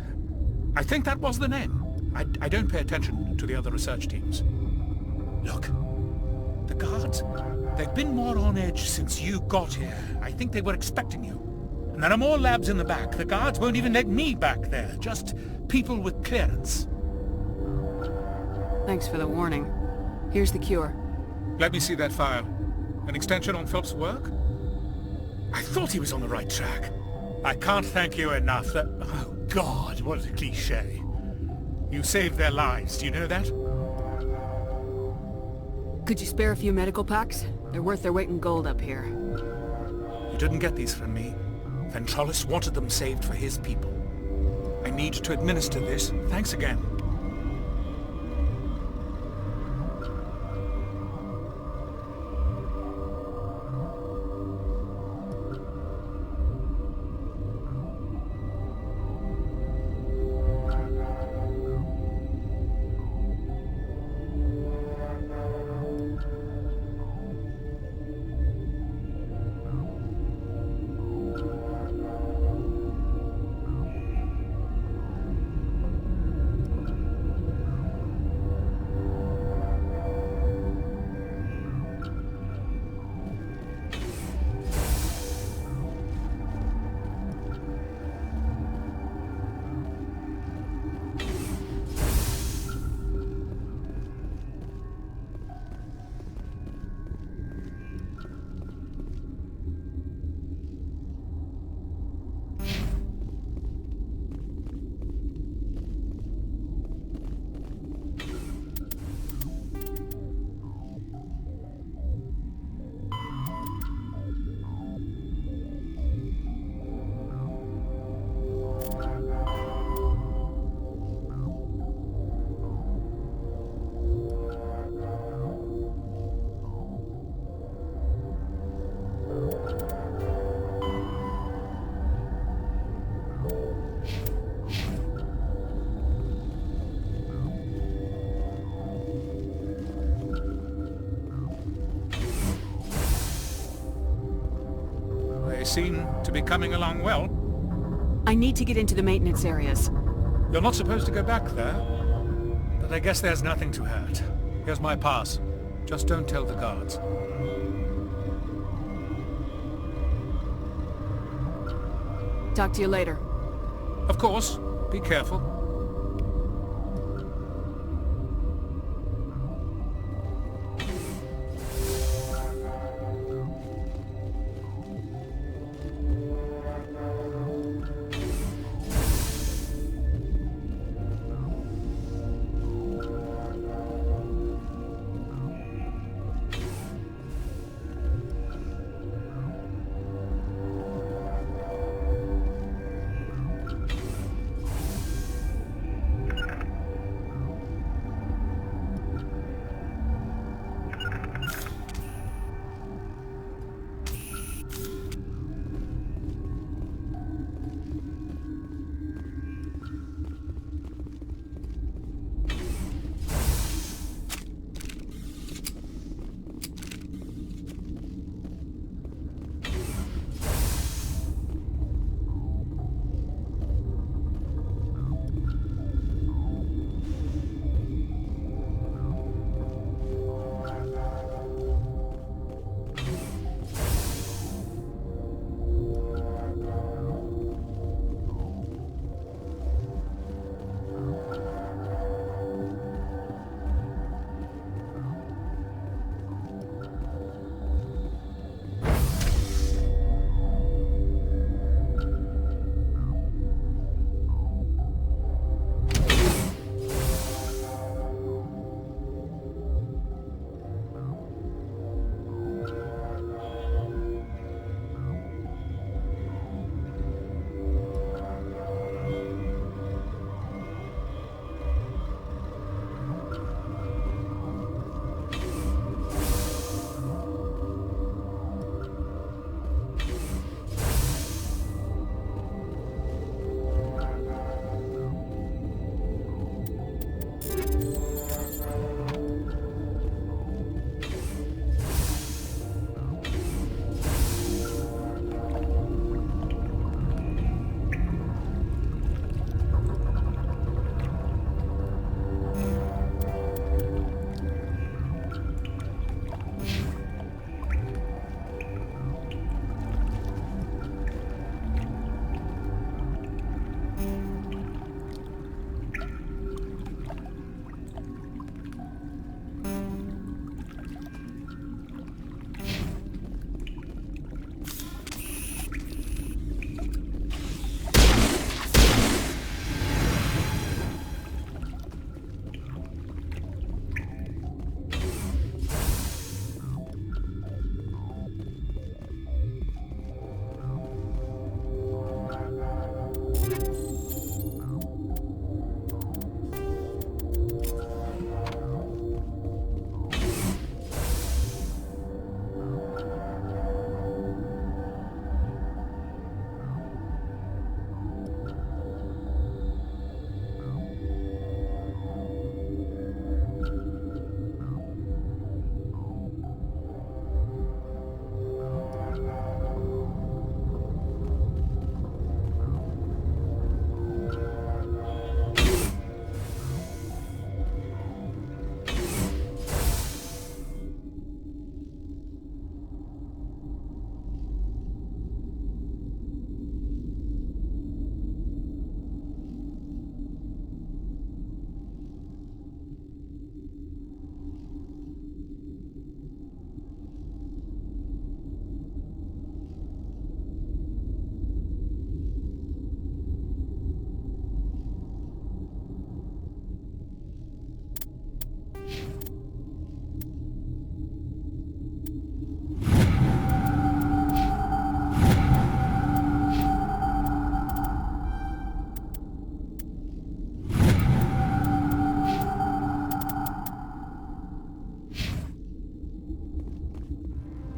N: I think that was the name. I don't pay attention to the other research teams. Look. The guards. They've been more on edge since you got here. I think they were expecting you. And there are more labs in the back. The guards won't even let me back there. Just people with clearance.
E: Thanks for the warning. Here's the cure.
N: Let me see that file. An extension on Phelps' work? I thought he was on the right track. I can't thank you enough. Oh, God, what a cliché. You saved their lives, do you know that?
E: Could you spare a few medical packs? They're worth their weight in gold up here.
N: You didn't get these from me. Ventralis wanted them saved for his people. I need to administer this. Thanks again. seem to be coming along well.
E: I need to get into the maintenance areas.
N: You're not supposed to go back there, but I guess there's nothing to hurt. Here's my pass. Just don't tell the guards.
E: Talk to you later.
N: Of course. Be careful.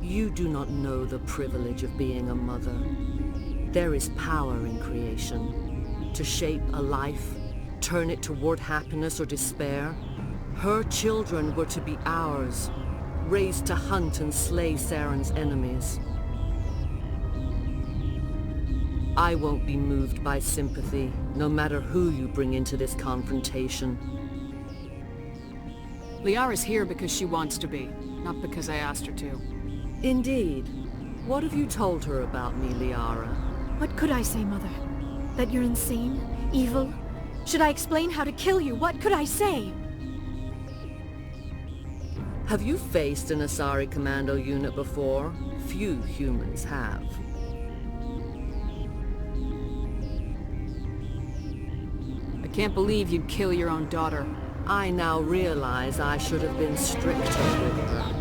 P: You do not know the privilege of being a mother. There is power in creation. To shape a life, turn it toward happiness or despair. Her children were to be ours, raised to hunt and slay Saren's enemies. I won't be moved by sympathy, no matter who you bring into this confrontation.
E: Liara's here because she wants to be, not because I asked her to.
P: Indeed. What have you told her about me, Liara?
C: What could I say, Mother? That you're insane? Evil? Should I explain how to kill you? What could I say?
P: Have you faced an Asari commando unit before? Few humans have.
E: I can't believe you'd kill your own daughter.
P: I now realize I should have been stricter with her.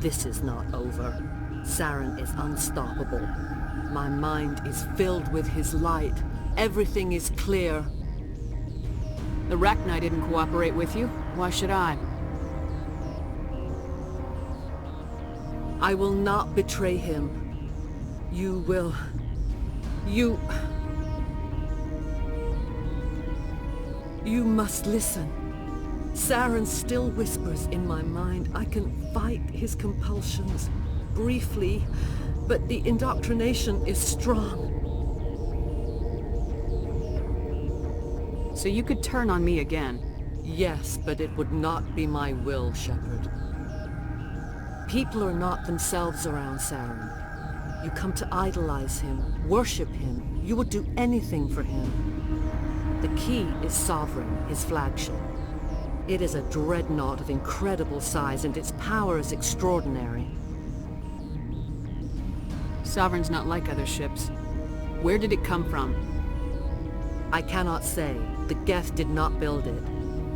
P: This is not over. Saren is unstoppable. My mind is filled with his light. Everything is clear.
E: The Rachni didn't cooperate with you. Why should I?
P: I will not betray him. You will... You must listen. Saren still whispers in my mind. I can fight his compulsions, briefly, but the indoctrination is strong.
E: So you could turn on me again?
P: Yes, but it would not be my will, Shepard. People are not themselves around Saren. You come to idolize him, worship him. You would do anything for him. The key is Sovereign, his flagship. It is a dreadnought of incredible size, and its power is extraordinary.
E: Sovereign's not like other ships. Where did it come from?
P: I cannot say. The Geth did not build it.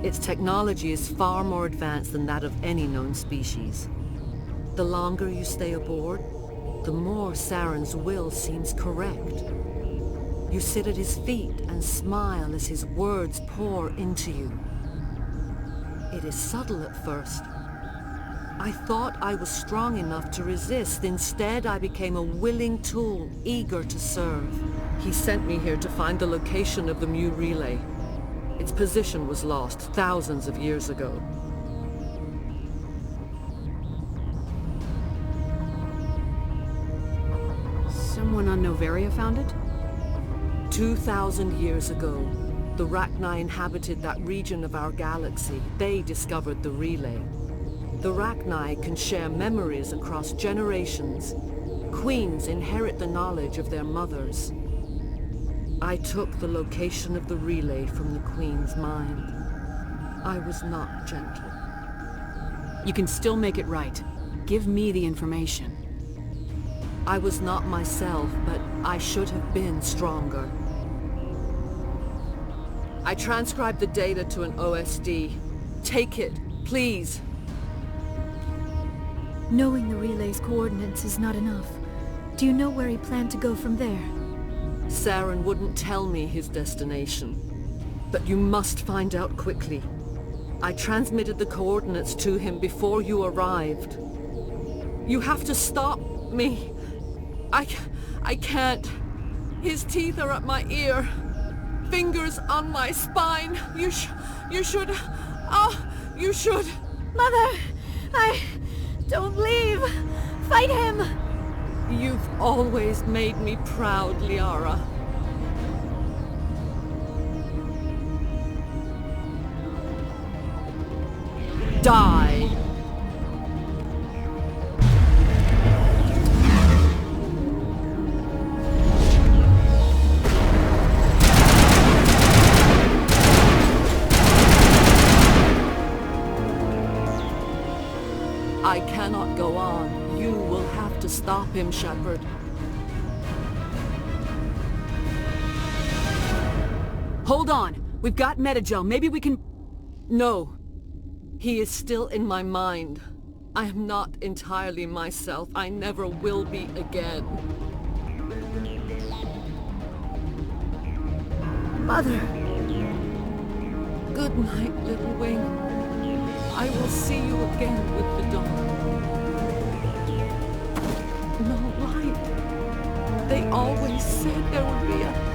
P: Its technology is far more advanced than that of any known species. The longer you stay aboard, the more Saren's will seems correct. You sit at his feet and smile as his words pour into you. It is subtle at first. I thought I was strong enough to resist. Instead, I became a willing tool, eager to serve. He sent me here to find the location of the Mu relay. Its position was lost thousands of years ago.
E: Someone on Noveria found it?
P: 2,000 years ago. The Rachni inhabited that region of our galaxy. They discovered the relay. The Rachni can share memories across generations. Queens inherit the knowledge of their mothers. I took the location of the relay from the Queen's mind. I was not gentle.
E: You can still make it right. Give me the information.
P: I was not myself, but I should have been stronger. I transcribed the data to an OSD. Take it, please.
C: Knowing the relay's coordinates is not enough. Do you know where he planned to go from there?
P: Saren wouldn't tell me his destination. But you must find out quickly. I transmitted the coordinates to him before you arrived. You have to stop me. I can't. His teeth are at my ear. Fingers on my spine. You should... Oh, you should...
C: Mother! Don't leave! Fight him!
P: You've always made me proud, Liara. Die! I cannot go on. You will have to stop him, Shepard.
E: Hold on! We've got Metagel. Maybe we can...
P: No. He is still in my mind. I am not entirely myself. I never will be again.
C: Mother!
P: Good night, little wing. I will see you again with the dawn. No, why? They always said there would be a...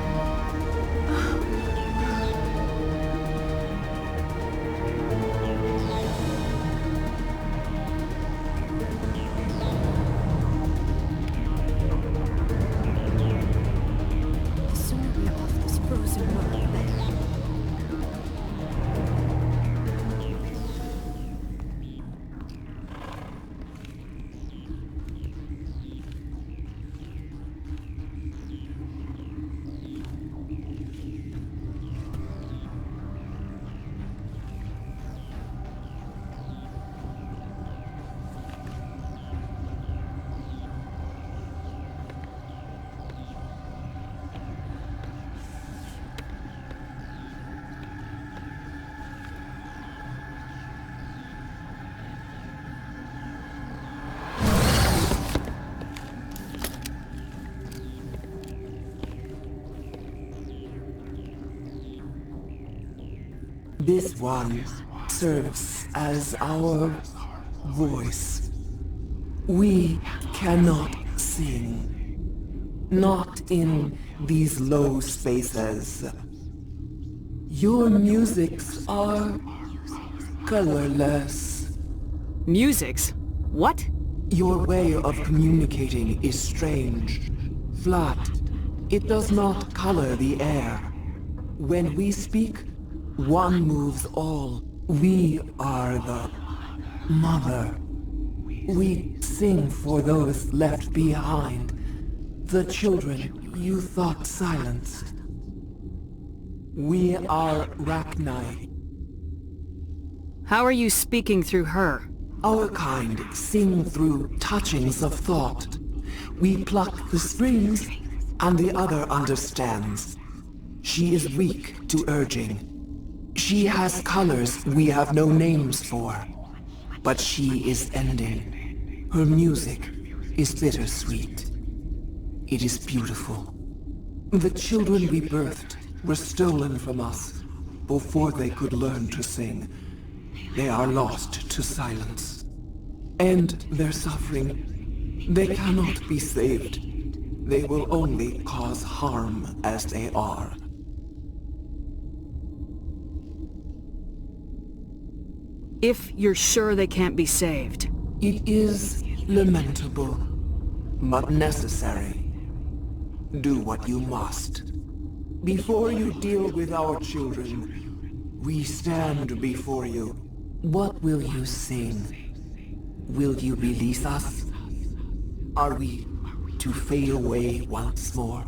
Q: This one serves as our voice. We cannot sing. Not in these low spaces. Your musics are colorless.
E: Musics? What?
Q: Your way of communicating is strange. Flat. It does not color the air. When we speak, one moves all. We are the mother. We sing for those left behind. The children you thought silenced. We are Rachni.
E: How are you speaking through her?
Q: Our kind sing through touchings of thought. We pluck the springs, and the other understands. She is weak to urging. She has colors we have no names for. But she is ending. Her music is bittersweet. It is beautiful. The children we birthed were stolen from us before they could learn to sing. They are lost to silence. And their suffering, they cannot be saved. They will only cause harm as they are.
E: If you're sure they can't be saved.
Q: It is lamentable, but necessary. Do what you must. Before you deal with our children, we stand before you. What will you sing? Will you release us? Are we to fade away once more?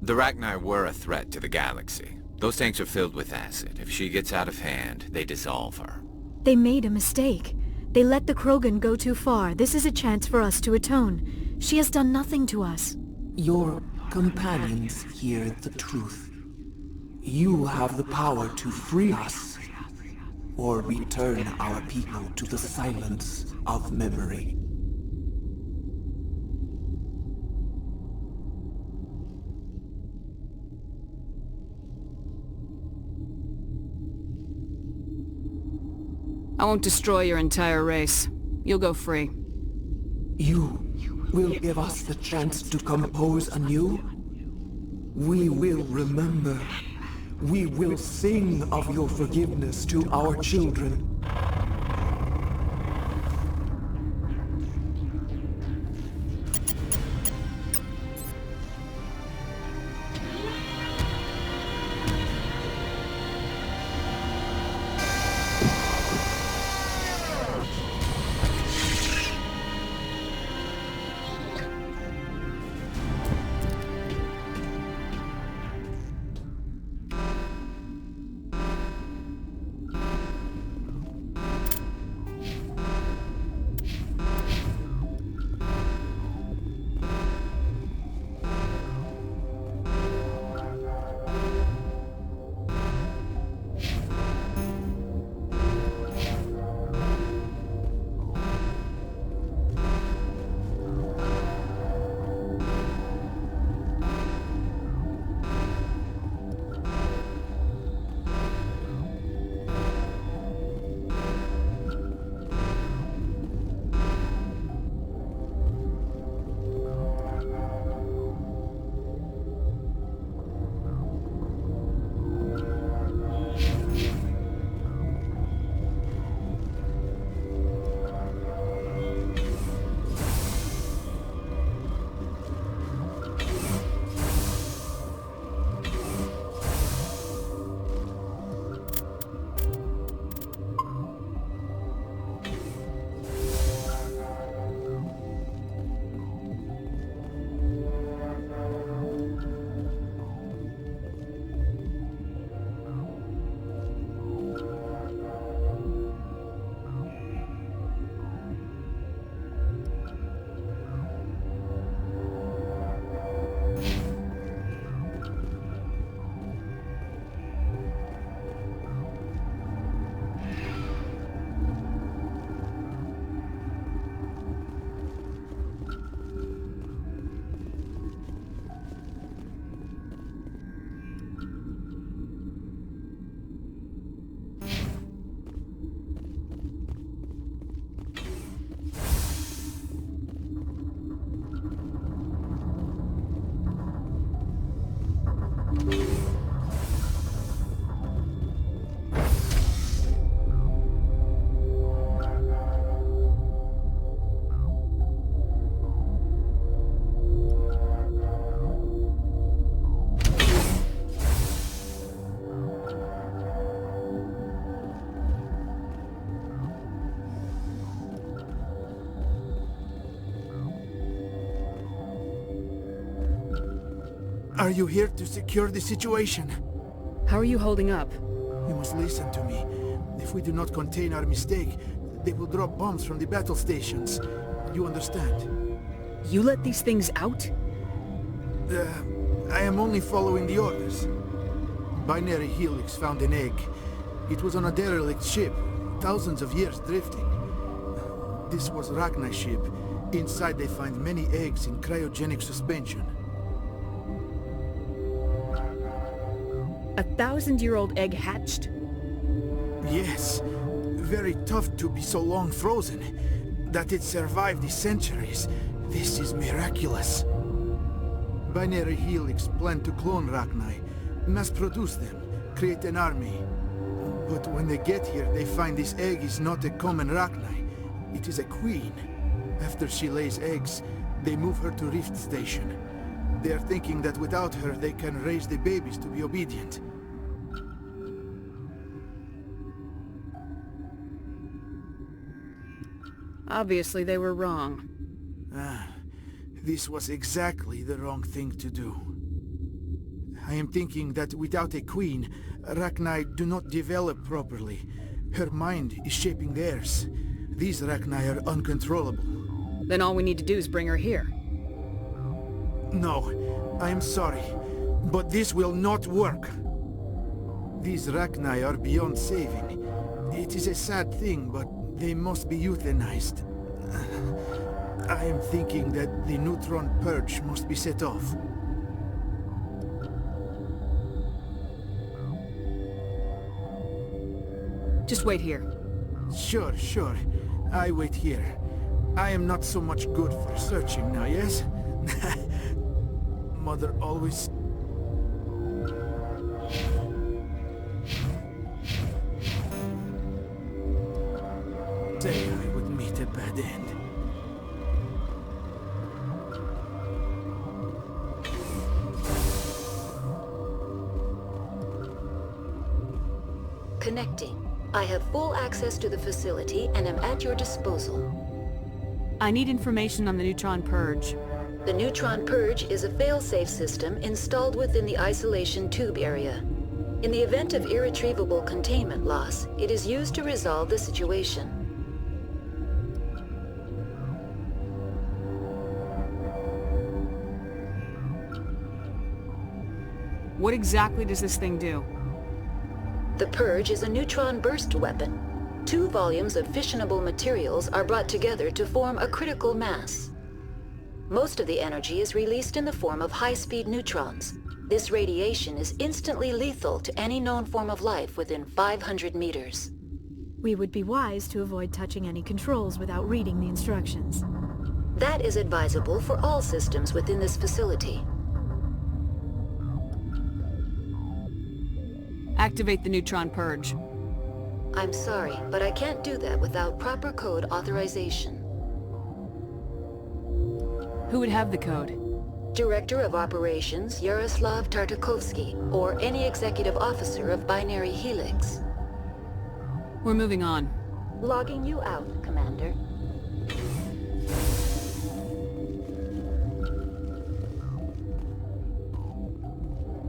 O: The Rachni were a threat to the galaxy. Those tanks are filled with acid. If she gets out of hand, they dissolve her.
C: They made a mistake. They let the Krogan go too far. This is a chance for us to atone. She has done nothing to us.
Q: Your companions hear the truth. You have the power to free us, or return our people to the silence of memory.
E: I won't destroy your entire race. You'll go free.
Q: You will give us the chance to compose anew? We will remember. We will sing of your forgiveness to our children.
R: Are you here to secure the situation?
E: How are you holding up?
R: You must listen to me. If we do not contain our mistake, they will drop bombs from the battle stations. You understand?
E: You let these things out?
R: I am only following the orders. Binary Helix found an egg. It was on a derelict ship, thousands of years drifting. This was Rachni ship. Inside they find many eggs in cryogenic suspension.
E: 1,000-year-old egg hatched?
R: Yes. Very tough to be so long frozen. That it survived the centuries. This is miraculous. Binary Helix planned to clone Rachni, mass-produce them, create an army. But when they get here, they find this egg is not a common Rachni. It is a queen. After she lays eggs, they move her to Rift Station. They're thinking that without her, they can raise the babies to be obedient.
E: Obviously, they were wrong.
R: This was exactly the wrong thing to do. I am thinking that without a queen, Rachni do not develop properly. Her mind is shaping theirs. These Rachni are uncontrollable.
E: Then all we need to do is bring her here.
R: No, I am sorry, but this will not work. These Rachni are beyond saving. It is a sad thing, but they must be euthanized. I am thinking that the neutron purge must be set off.
E: Just wait here.
R: Sure. I wait here. I am not so much good for searching now, yes? Mother always... say I would meet a bad end.
B: Connecting. I have full access to the facility and am at your disposal.
E: I need information on the neutron purge.
B: The neutron purge is a fail-safe system installed within the isolation tube area. In the event of irretrievable containment loss, it is used to resolve the situation.
E: What exactly does this thing do?
B: The purge is a neutron burst weapon. 2 volumes of fissionable materials are brought together to form a critical mass. Most of the energy is released in the form of high-speed neutrons. This radiation is instantly lethal to any known form of life within 500 meters.
C: We would be wise to avoid touching any controls without reading the instructions.
B: That is advisable for all systems within this facility.
E: Activate the neutron purge.
B: I'm sorry, but I can't do that without proper code authorization.
E: Who would have the code?
B: Director of Operations Yaroslav Tartakovsky, or any executive officer of Binary Helix.
E: We're moving on.
B: Logging you out, Commander.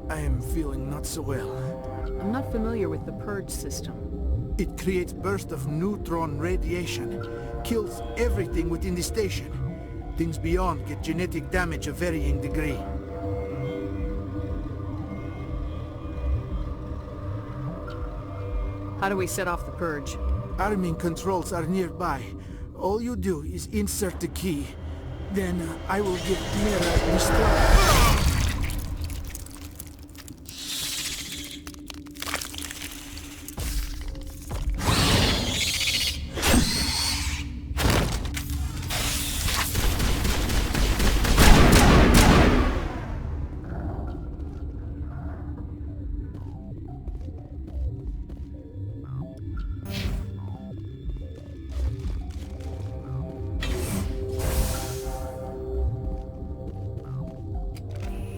R: I am feeling not so well.
E: I'm not familiar with the purge system.
R: It creates bursts of neutron radiation, kills everything within the station. Things beyond get genetic damage of varying degree.
E: How do we set off the purge?
R: Arming controls are nearby. All you do is insert the key. Then I will give Mira the strike.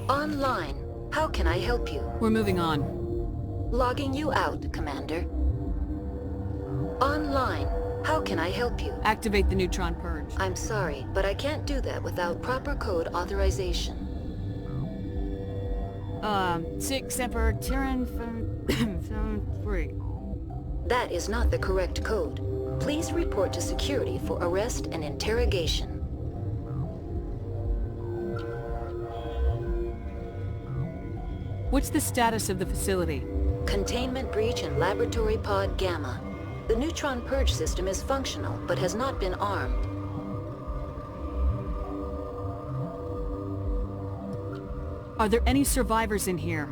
B: Online. How can I help you?
E: We're moving on.
B: Logging you out, Commander. Online. How can I help you?
E: Activate the neutron purge.
B: I'm sorry, but I can't do that without proper code authorization.
E: 6 Semper Tyrann 73.
B: That is not the correct code. Please report to security for arrest and interrogation.
E: What's the status of the facility?
B: Containment breach in Laboratory Pod Gamma. The neutron purge system is functional, but has not been armed.
E: Are there any survivors in here?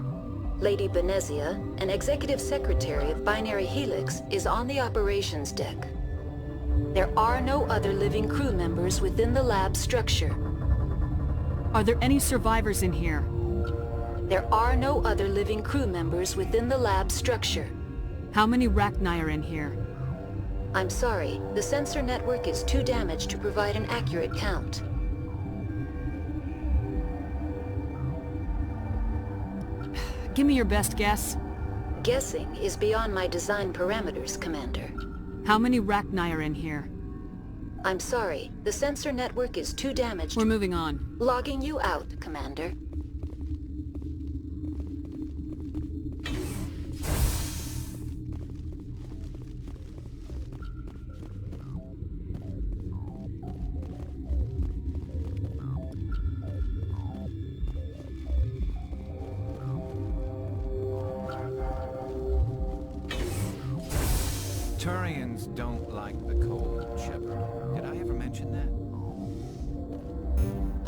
B: Lady Benezia, an executive secretary of Binary Helix, is on the operations deck. There are no other living crew members within the lab structure.
E: Are there any survivors in here?
B: There are no other living crew members within the lab structure.
E: How many Rachni are in here?
B: I'm sorry, the sensor network is too damaged to provide an accurate count.
E: Give me your best guess.
B: Guessing is beyond my design parameters, Commander.
E: How many Rachni are in here?
B: I'm sorry. The sensor network is too damaged.
E: We're moving on.
B: Logging you out, Commander.
O: Turians don't like the cold, Shepard. Did I ever mention that?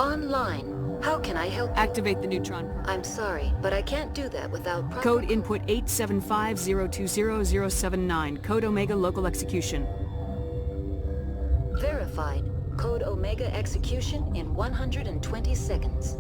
B: Online. How can I help you?
E: Activate the neutron.
B: I'm sorry, but I can't do that without proper...
E: Code input 875-020-079. Code Omega local execution.
B: Verified. Code Omega execution in 120 seconds.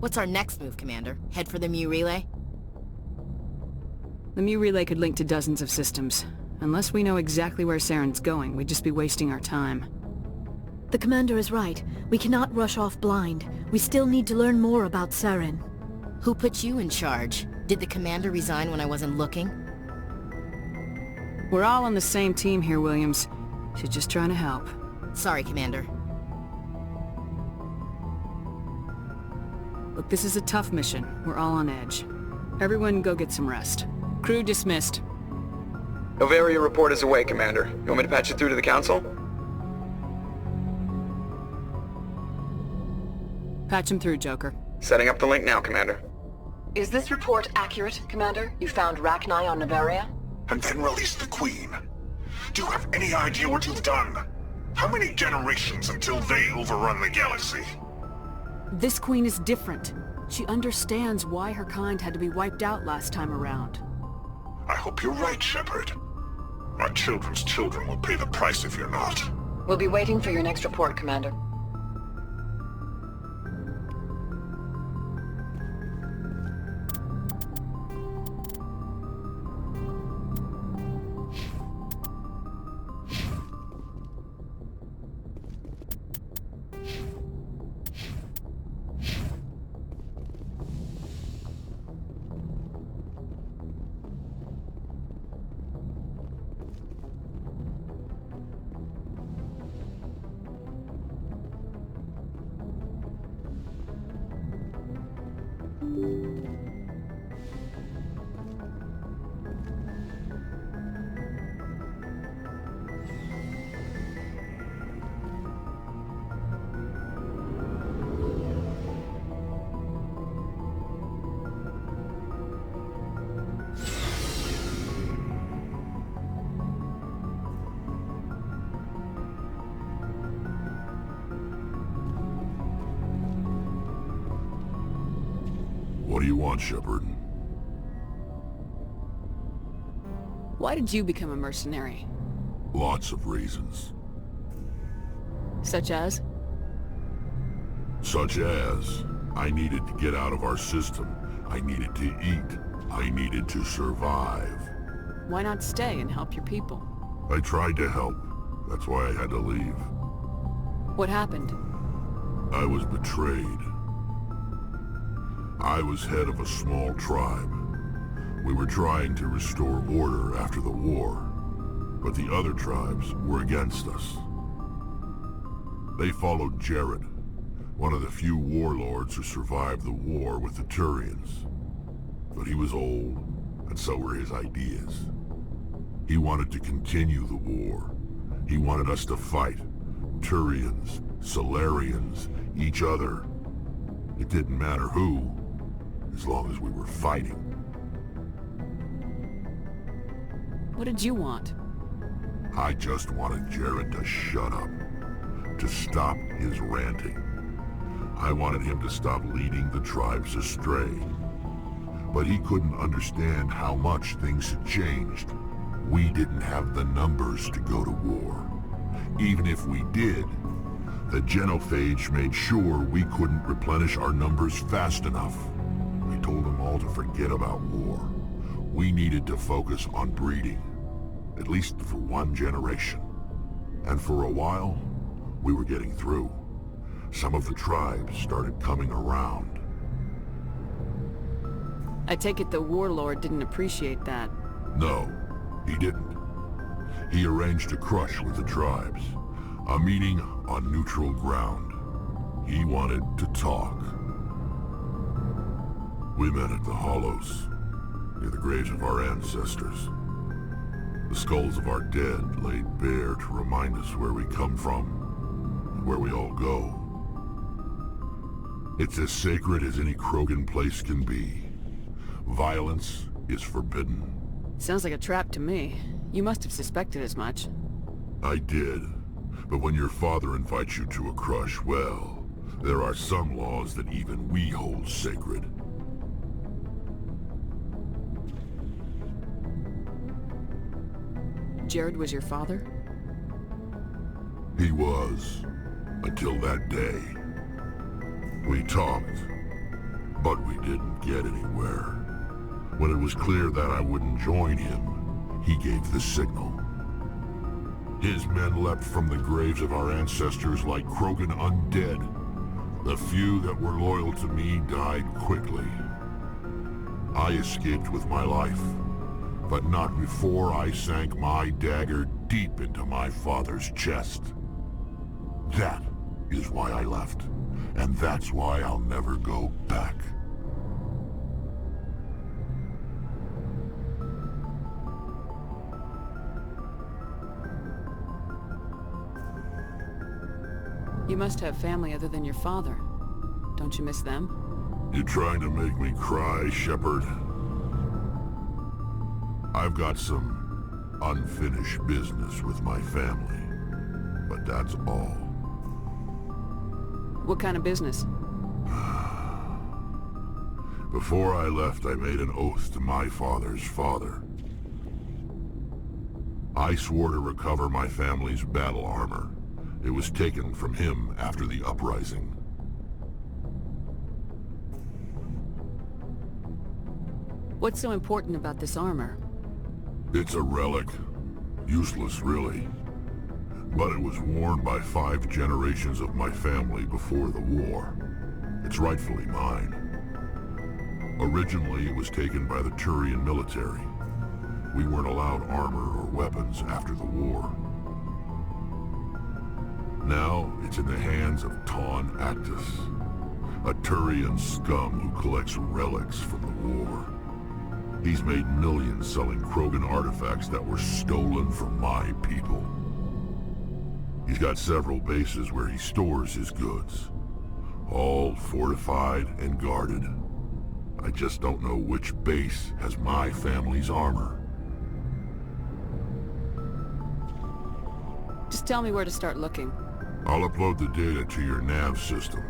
S: What's our next move, Commander? Head for the ME relay?
E: The ME relay could link to dozens of systems. Unless we know exactly where Saren's going, we'd just be wasting our time.
C: The commander is right. We cannot rush off blind. We still need to learn more about Saren.
S: Who put you in charge? Did the commander resign when I wasn't looking?
E: We're all on the same team here, Williams. She's just trying to help.
S: Sorry, Commander.
E: Look, this is a tough mission. We're all on edge. Everyone go get some rest. Crew dismissed.
T: Novaria report is away, Commander. You want me to patch it through to the Council?
E: Patch him through, Joker.
T: Setting up the link now, Commander.
U: Is this report accurate, Commander? You found Rachni on Novaria?
V: And then released the Queen. Do you have any idea what you've done? How many generations until they overrun the galaxy?
E: This Queen is different. She understands why her kind had to be wiped out last time around.
V: I hope you're right, Shepard. Our children's children will pay the price if you're not.
U: We'll be waiting for your next report, Commander.
K: What do you want, Shepard?
E: Why did you become a mercenary?
K: Lots of reasons.
E: Such as?
K: Such as, I needed to get out of our system. I needed to eat. I needed to survive.
E: Why not stay and help your people?
K: I tried to help. That's why I had to leave.
E: What happened?
K: I was betrayed. I was head of a small tribe. We were trying to restore order after the war, but the other tribes were against us. They followed Jared, one of the few warlords who survived the war with the Turians. But he was old, and so were his ideas. He wanted to continue the war. He wanted us to fight. Turians, Solarians, each other. It didn't matter who, as long as we were fighting.
E: What did you want?
K: I just wanted Jared to shut up, to stop his ranting. I wanted him to stop leading the tribes astray. But he couldn't understand how much things had changed. We didn't have the numbers to go to war. Even if we did, the genophage made sure we couldn't replenish our numbers fast enough. We told them all to forget about war. We needed to focus on breeding, at least for one generation. And for a while, we were getting through. Some of the tribes started coming around.
E: I take it the warlord didn't appreciate that.
K: No, he didn't. He arranged a crush with the tribes. A meeting on neutral ground. He wanted to talk. We met at the Hollows, near the graves of our ancestors. The skulls of our dead laid bare to remind us where we come from, and where we all go. It's as sacred as any Krogan place can be. Violence is forbidden.
E: Sounds like a trap to me. You must have suspected as much.
K: I did. But when your father invites you to a crush, well, there are some laws that even we hold sacred.
E: Jared was your father?
K: He was, until that day. We talked. But we didn't get anywhere. When it was clear that I wouldn't join him, he gave the signal. His men leapt from the graves of our ancestors like Krogan undead. The few that were loyal to me died quickly. I escaped with my life, but not before I sank my dagger deep into my father's chest. That is why I left, and that's why I'll never go back.
E: You must have family other than your father. Don't you miss them?
K: You trying to make me cry, Shepard? I've got some unfinished business with my family, but that's all.
E: What kind of business?
K: Before I left, I made an oath to my father's father. I swore to recover my family's battle armor. It was taken from him after the uprising.
E: What's so important about this armor?
K: It's a relic. Useless, really. But it was worn by 5 generations of my family before the war. It's rightfully mine. Originally, it was taken by the Turian military. We weren't allowed armor or weapons after the war. Now, it's in the hands of Ton Actus, a Turian scum who collects relics from the war. He's made millions selling Krogan artifacts that were stolen from my people. He's got several bases where he stores his goods, all fortified and guarded. I just don't know which base has my family's armor.
E: Just tell me where to start looking.
K: I'll upload the data to your nav system.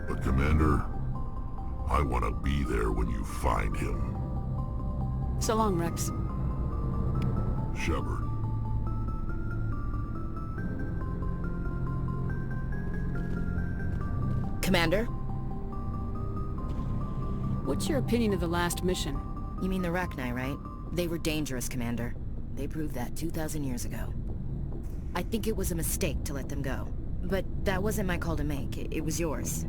K: But Commander, I want to be there when you find him.
E: So long, Rex.
K: Shepard.
S: Commander?
E: What's your opinion of the last mission?
S: You mean the Rachni, right? They were dangerous, Commander. They proved that 2,000 years ago. I think it was a mistake to let them go. But that wasn't my call to make. It was yours.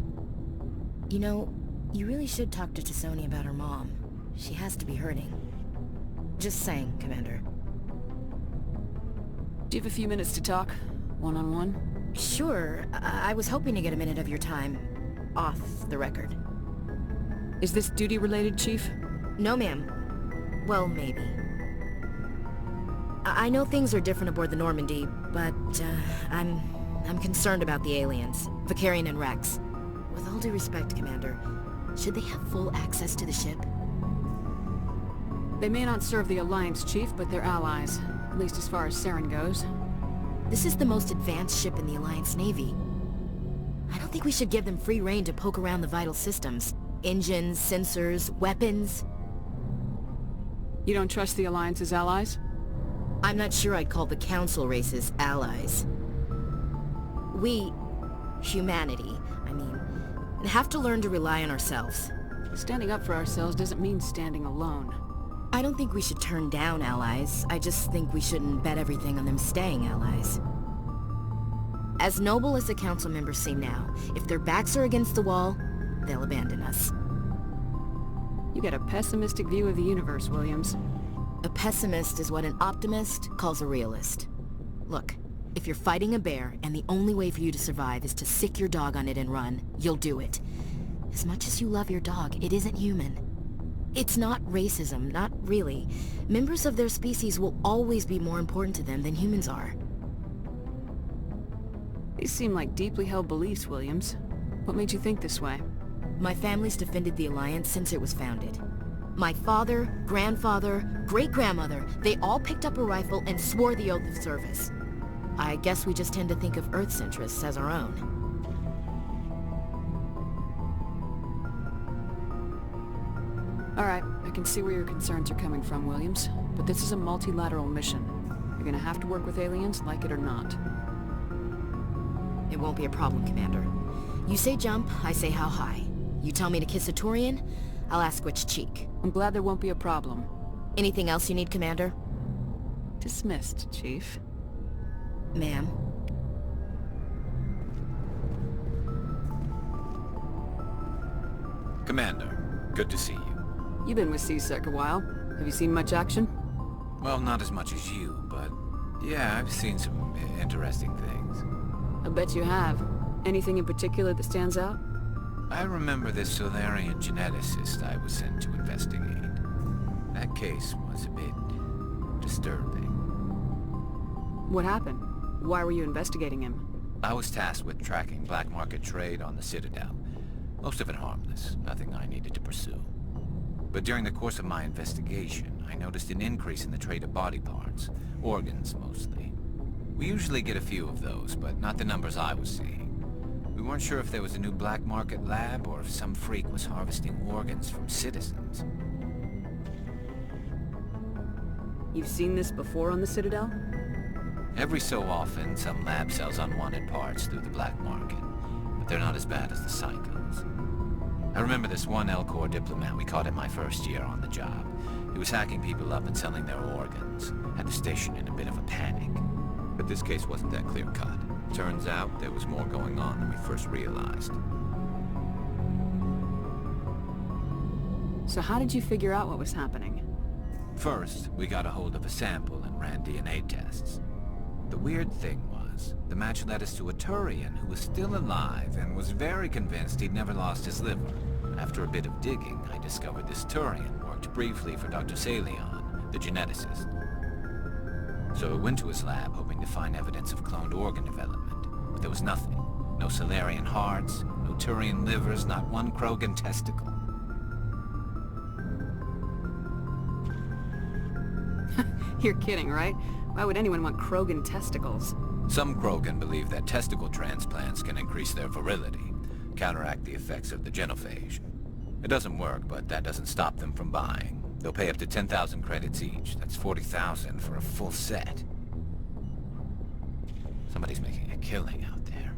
S: You know, you really should talk to T'Soni about her mom. She has to be hurting. Just saying, Commander.
E: Do you have a few minutes to talk? One-on-one?
S: Sure. I was hoping to get a minute of your time. Off the record.
E: Is this duty-related, Chief?
S: No, ma'am. Well, maybe. I know things are different aboard the Normandy, but, I'm concerned about the aliens, Vakarian and Rex. With all due respect, Commander, should they have full access to the ship?
E: They may not serve the Alliance, Chief, but they're allies. At least as far as Saren goes.
S: This is the most advanced ship in the Alliance Navy. I don't think we should give them free rein to poke around the vital systems. Engines, sensors, weapons.
E: You don't trust the Alliance's allies?
S: I'm not sure I'd call the Council races allies. We, humanity, I mean, have to learn to rely on ourselves.
E: Standing up for ourselves doesn't mean standing alone.
S: I don't think we should turn down allies. I just think we shouldn't bet everything on them staying allies. As noble as the Council members seem now, if their backs are against the wall, they'll abandon us.
E: You got a pessimistic view of the universe, Williams.
S: A pessimist is what an optimist calls a realist. Look, if you're fighting a bear and the only way for you to survive is to sick your dog on it and run, you'll do it. As much as you love your dog, it isn't human. It's not racism, not really. Members of their species will always be more important to them than humans are.
E: These seem like deeply held beliefs, Williams. What made you think this way?
S: My family's defended the Alliance since it was founded. My father, grandfather, great-grandmother, they all picked up a rifle and swore the oath of service. I guess we just tend to think of Earth's interests as our own.
E: Alright, I can see where your concerns are coming from, Williams. But this is a multilateral mission. You're gonna have to work with aliens, like it or not.
S: It won't be a problem, Commander. You say jump, I say how high. You tell me to kiss a Turian, I'll ask which cheek.
E: I'm glad there won't be a problem.
S: Anything else you need, Commander?
E: Dismissed, Chief.
S: Ma'am.
O: Commander, good to see you.
E: You've been with C-Sec a while. Have you seen much action?
O: Well, not as much as you, but yeah, I've seen some interesting things.
E: I bet you have. Anything in particular that stands out?
O: I remember this Solarian geneticist I was sent to investigate. That case was a bit disturbing.
E: What happened? Why were you investigating him?
O: I was tasked with tracking black market trade on the Citadel. Most of it harmless, nothing I needed to pursue. But during the course of my investigation, I noticed an increase in the trade of body parts, organs mostly. We usually get a few of those, but not the numbers I was seeing. We weren't sure if there was a new black market lab or if some freak was harvesting organs from citizens.
E: You've seen this before on the Citadel?
O: Every so often, some lab sells unwanted parts through the black market, but they're not as bad as the psychos. I remember this one L-Corps diplomat we caught in my first year on the job. He was hacking people up and selling their organs. Had the station in a bit of a panic. But this case wasn't that clear-cut. Turns out there was more going on than we first realized.
E: So how did you figure out what was happening?
O: First, we got a hold of a sample and ran DNA tests. The weird thing was, the match led us to a Turian who was still alive and was very convinced he'd never lost his liver. After a bit of digging, I discovered this Turian worked briefly for Dr. Salion, the geneticist. So I went to his lab hoping to find evidence of cloned organ development, but there was nothing. No Solarian hearts, no Turian livers, not one Krogan testicle.
E: You're kidding, right? Why would anyone want Krogan testicles?
O: Some Krogan believe that testicle transplants can increase their virility, counteract the effects of the genophage. It doesn't work, but that doesn't stop them from buying. They'll pay up to 10,000 credits each. That's 40,000 for a full set. Somebody's making a killing out there.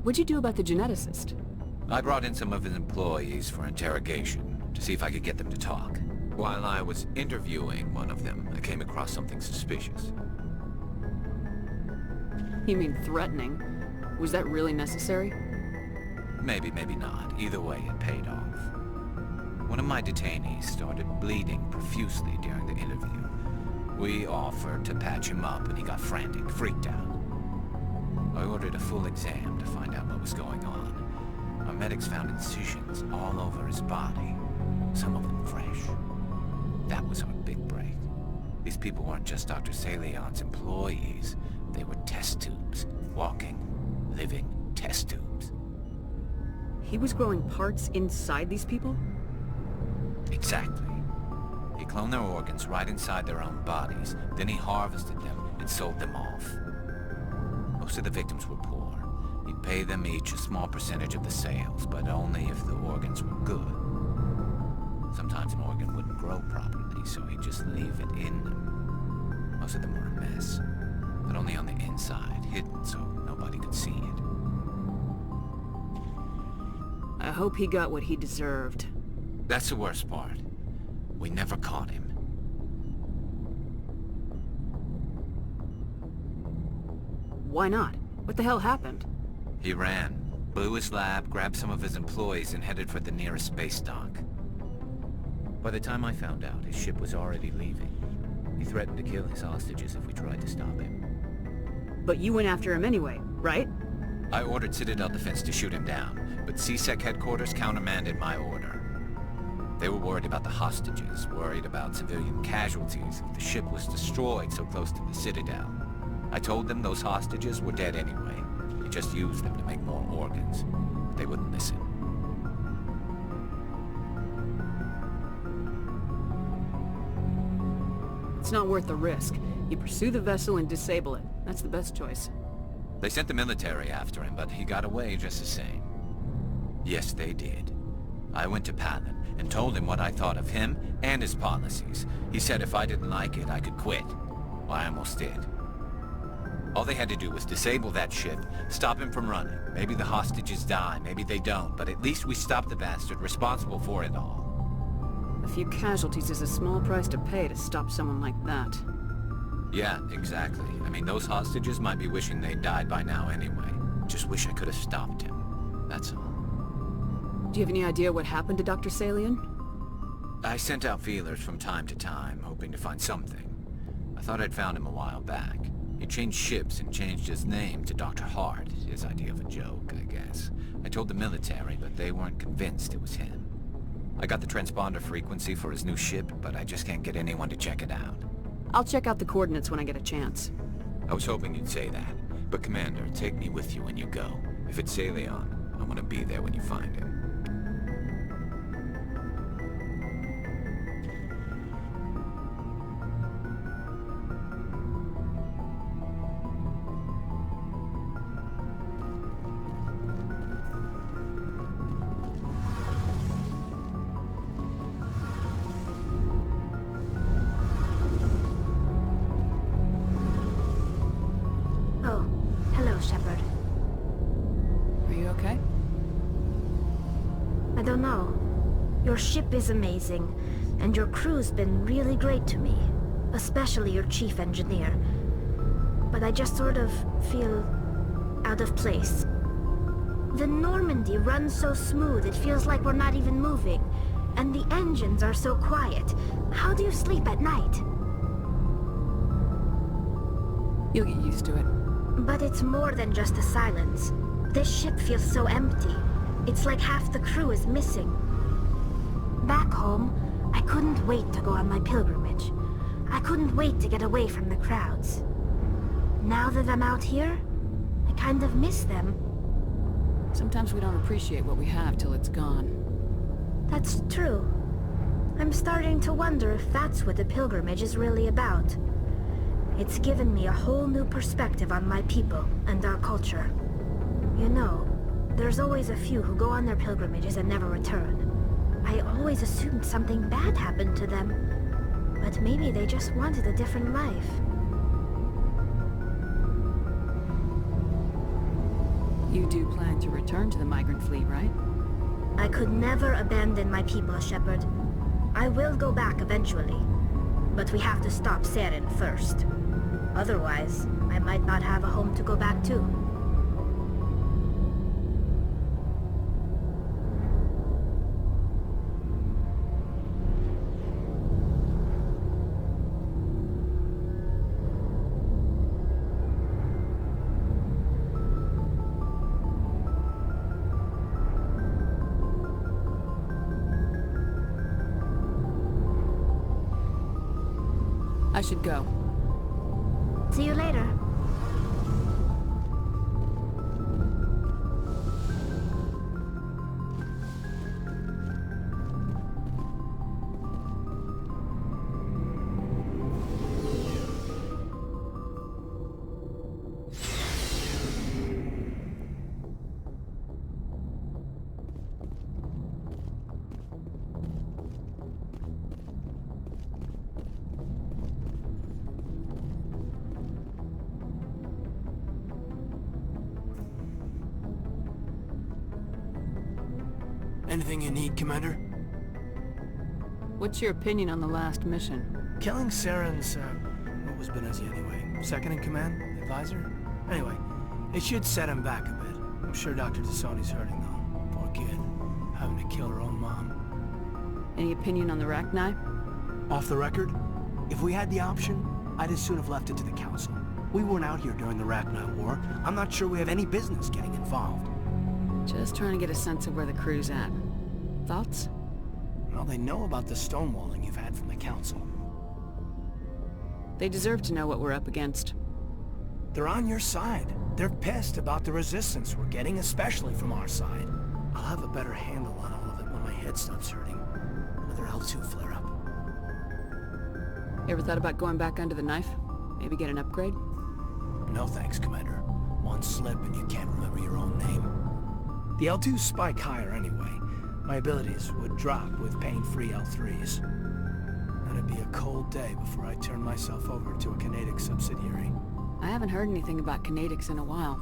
E: What'd you do about the geneticist?
O: I brought in some of his employees for interrogation, to see if I could get them to talk. While I was interviewing one of them, I came across something suspicious.
E: You mean threatening? Was that really necessary?
O: Maybe, maybe not. Either way, it paid off. One of my detainees started bleeding profusely during the interview. We offered to patch him up, and he got frantic, freaked out. I ordered a full exam to find out what was going on. Our medics found incisions all over his body, some of them fresh. That was our big break. These people weren't just Dr. Salion's employees. They were test tubes. Walking, living test tubes.
E: He was growing parts inside these people?
O: Exactly. He cloned their organs right inside their own bodies. Then he harvested them and sold them off. Most of the victims were poor. He'd pay them each a small percentage of the sales, but only if the organs were good. Sometimes an organ wouldn't grow properly, so he'd just leave it in them. Most of them were a mess, but only on the inside, hidden so nobody could see it.
E: I hope he got what he deserved.
O: That's the worst part. We never caught him.
E: Why not? What the hell happened?
O: He ran, blew his lab, grabbed some of his employees, and headed for the nearest space dock. By the time I found out, his ship was already leaving. He threatened to kill his hostages if we tried to stop him.
E: But you went after him anyway, right?
O: I ordered Citadel Defense to shoot him down, but C-Sec headquarters countermanded my order. They were worried about the hostages, worried about civilian casualties if the ship was destroyed so close to the Citadel. I told them those hostages were dead anyway. They just used them to make more organs. But they wouldn't listen.
E: It's not worth the risk. You pursue the vessel and disable it. That's the best choice.
O: They sent the military after him, but he got away just the same. Yes, they did. I went to Palin and told him what I thought of him and his policies. He said if I didn't like it, I could quit. Well, I almost did. All they had to do was disable that ship, stop him from running. Maybe the hostages die, maybe they don't, but at least we stopped the bastard responsible for it all.
E: A few casualties is a small price to pay to stop someone like that.
O: Yeah, exactly. I mean, those hostages might be wishing they'd died by now anyway. Just wish I could have stopped him. That's all.
E: Do you have any idea what happened to Dr. Salian?
O: I sent out feelers from time to time, hoping to find something. I thought I'd found him a while back. He changed ships and changed his name to Dr. Hart, his idea of a joke, I guess. I told the military, but they weren't convinced it was him. I got the transponder frequency for his new ship, but I just can't get anyone to check it out.
E: I'll check out the coordinates when I get a chance.
O: I was hoping you'd say that. But Commander, take me with you when you go. If it's Salion, I want to be there when you find him.
F: Your ship is amazing, and your crew's been really great to me, especially your chief engineer. But I just sort of feel out of place. The Normandy runs so smooth it feels like we're not even moving, and the engines are so quiet. How do you sleep at night?
E: You'll get used to it.
F: But it's more than just the silence. This ship feels so empty. It's like half the crew is missing. Back home, I couldn't wait to go on my pilgrimage. I couldn't wait to get away from the crowds. Now that I'm out here, I kind of miss them.
E: Sometimes we don't appreciate what we have till it's gone.
F: That's true. I'm starting to wonder if that's what the pilgrimage is really about. It's given me a whole new perspective on my people and our culture. You know, there's always a few who go on their pilgrimages and never return. I always assumed something bad happened to them, but maybe they just wanted a different life.
E: You do plan to return to the migrant fleet, right?
F: I could never abandon my people, Shepard. I will go back eventually, but we have to stop Saren first. Otherwise, I might not have a home to go back to.
E: I should go.
F: See you later.
G: Anything you need, Commander?
E: What's your opinion on the last mission?
G: Killing Saren's, what was Benezia anyway? Second in command? Advisor? Anyway, it should set him back a bit. I'm sure Dr. Tassoni's hurting, though. Poor kid. Having to kill her own mom.
E: Any opinion on the Rachni?
G: Off the record, if we had the option, I'd as soon have left it to the Council. We weren't out here during the Rachni War. I'm not sure we have any business getting involved.
E: Just trying to get a sense of where the crew's at. Thoughts?
G: Well, they know about the stonewalling you've had from the Council.
E: They deserve to know what we're up against.
G: They're on your side. They're pissed about the resistance we're getting, especially from our side. I'll have a better handle on all of it when my head stops hurting. Another L2 flare-up.
E: You ever thought about going back under the knife? Maybe get an upgrade?
G: No thanks, Commander. One slip and you can't remember your own name. The L2s spike higher anyway. My abilities would drop with pain-free L3s. That'd be a cold day before I turn myself over to a kinetic subsidiary.
E: I haven't heard anything about kinetics in a while.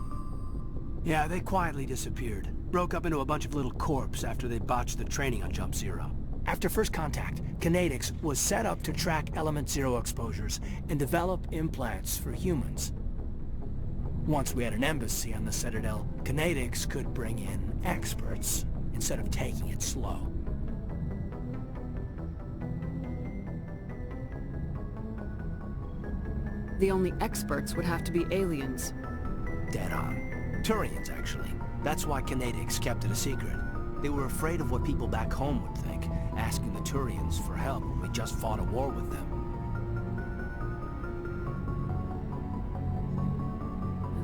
G: Yeah, they quietly disappeared. Broke up into a bunch of little corps after they botched the training on Jump Zero. After first contact, Kinetics was set up to track Element Zero exposures and develop implants for humans. Once we had an embassy on the Citadel, Kinetics could bring in experts instead of taking it slow.
E: The only experts would have to be aliens.
G: Dead on. Turians, actually. That's why Kinetics kept it a secret. They were afraid of what people back home would think, asking the Turians for help when we just fought a war with them.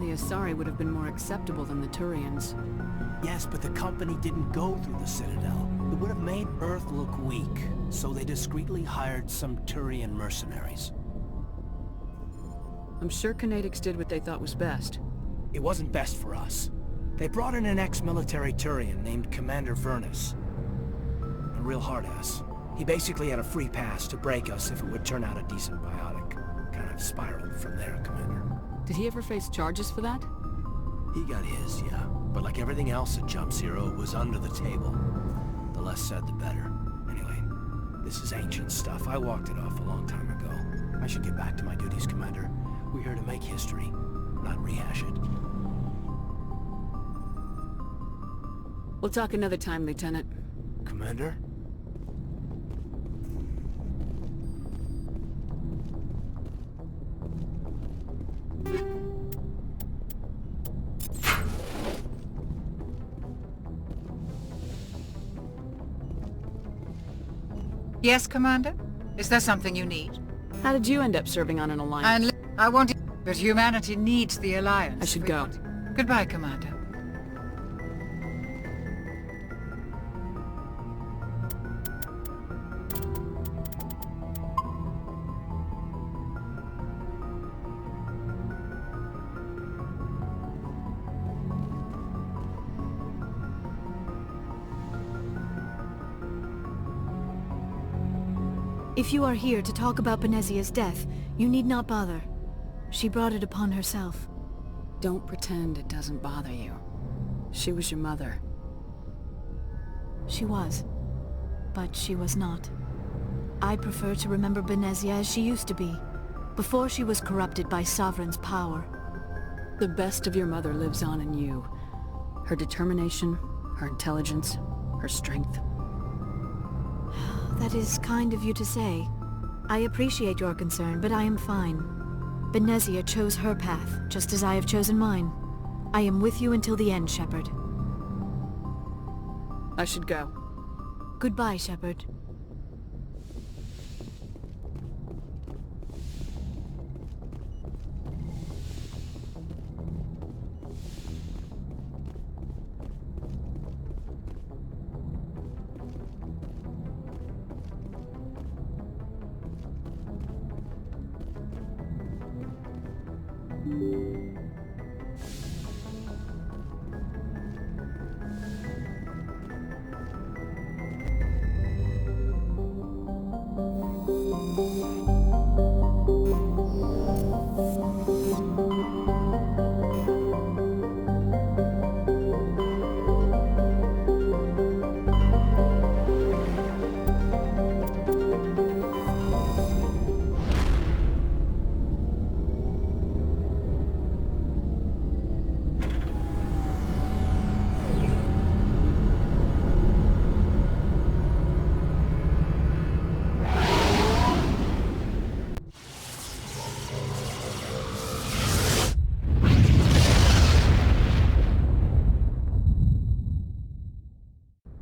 E: The Asari would have been more acceptable than the Turians.
G: Yes, but the company didn't go through the Citadel. It would have made Earth look weak, so they discreetly hired some Turian mercenaries.
E: I'm sure Kinetics did what they thought was best.
G: It wasn't best for us. They brought in an ex-military Turian named Commander Vernus. A real hard-ass. He basically had a free pass to break us if it would turn out a decent biotic. Kind of spiraled from there, Commander.
E: Did he ever face charges for that?
G: He got his, yeah. But like everything else at Jump Zero, it was under the table. The less said, the better. Anyway, this is ancient stuff. I walked it off a long time ago. I should get back to my duties, Commander. We're here to make history, not rehash it.
E: We'll talk another time, Lieutenant.
G: Commander?
D: Yes, Commander? Is there something you need?
E: How did you end up serving on an alliance?
D: I wanted... But humanity needs the Alliance.
E: I should go.
D: Goodbye, Commander.
C: If you are here to talk about Benezia's death, you need not bother. She brought it upon herself.
E: Don't pretend it doesn't bother you. She was your mother.
C: She was. But she was not. I prefer to remember Benezia as she used to be, before she was corrupted by Sovereign's power.
E: The best of your mother lives on in you. Her determination, her intelligence, her strength.
C: That is kind of you to say. I appreciate your concern, but I am fine. Benezia chose her path, just as I have chosen mine. I am with you until the end, Shepard.
E: I should go.
C: Goodbye, Shepard.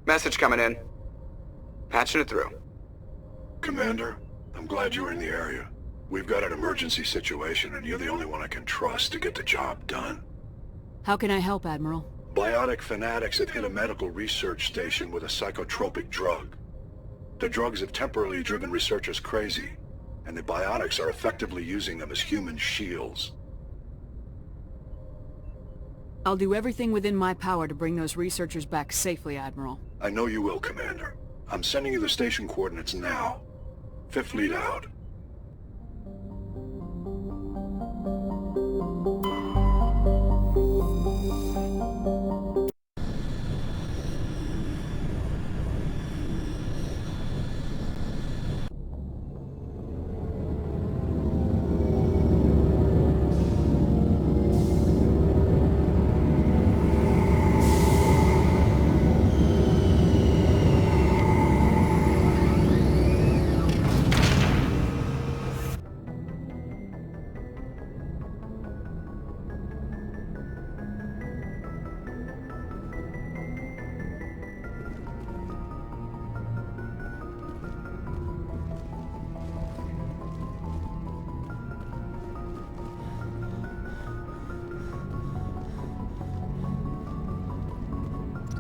T: Message coming in. Patching it through.
V: Commander, I'm glad you were in the area. We've got an emergency situation, and you're the only one I can trust to get the job done.
E: How can I help, Admiral?
V: Biotic fanatics have hit a medical research station with a psychotropic drug. The drugs have temporarily driven researchers crazy, and the biotics are effectively using them as human shields.
E: I'll do everything within my power to bring those researchers back safely, Admiral.
V: I know you will, Commander. I'm sending you the station coordinates now. Fifth Fleet out.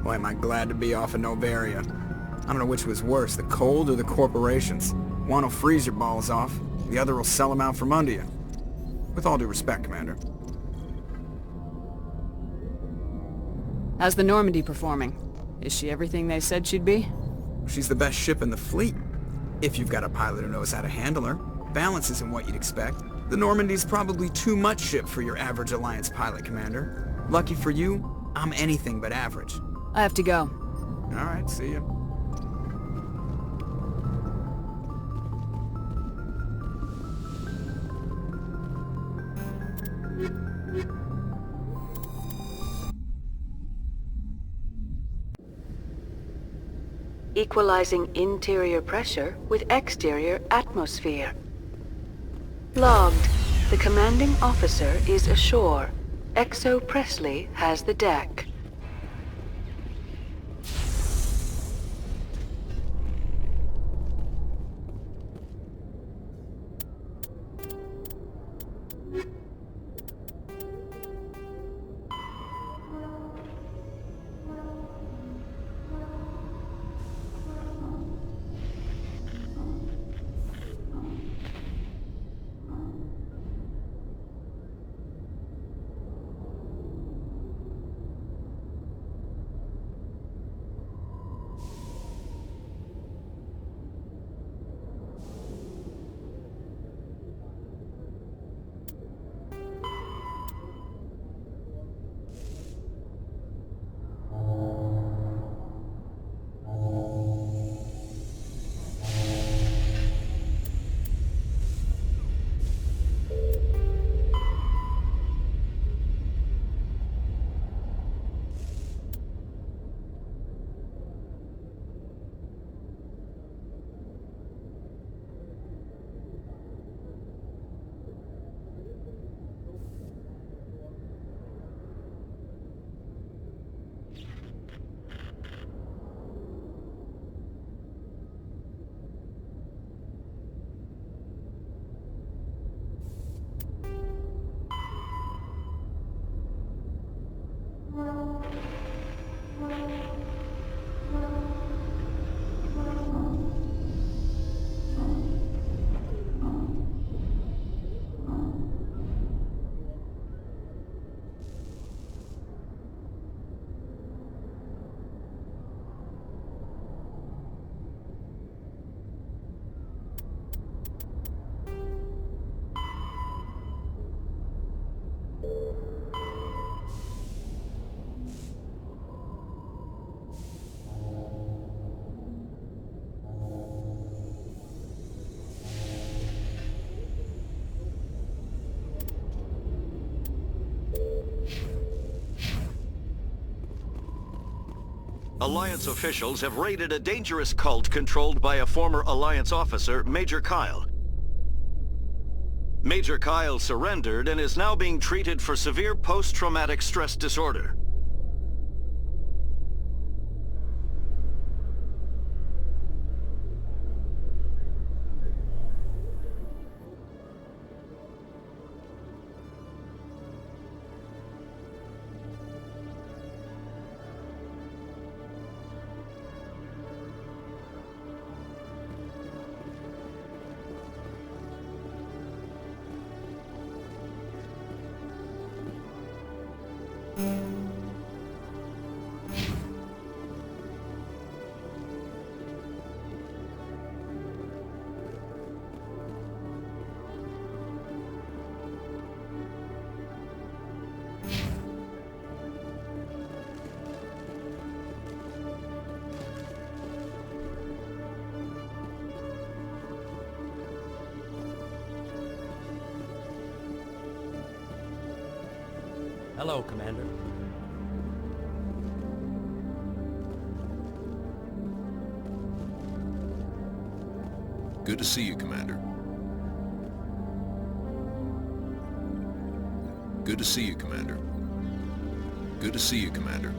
J: Boy, am I glad to be off of Novaria. I don't know which was worse, the cold or the corporations. One will freeze your balls off, the other will sell them out from under you. With all due respect, Commander.
E: How's the Normandy performing? Is she everything they said she'd be?
J: She's the best ship in the fleet. If you've got a pilot who knows how to handle her. Balance isn't what you'd expect. The Normandy's probably too much ship for your average Alliance pilot, Commander. Lucky for you, I'm anything but average.
E: I have to go.
J: Alright, see ya.
B: Equalizing interior pressure with exterior atmosphere. Logged. The commanding officer is ashore. Exo Presley has the deck.
M: Alliance officials have raided a dangerous cult controlled by a former Alliance officer, Major Kyle. Major Kyle surrendered and is now being treated for severe post-traumatic stress disorder.
W: Hello, Commander.
X: Good to see you, Commander. Good to see you, Commander. Good to see you, Commander.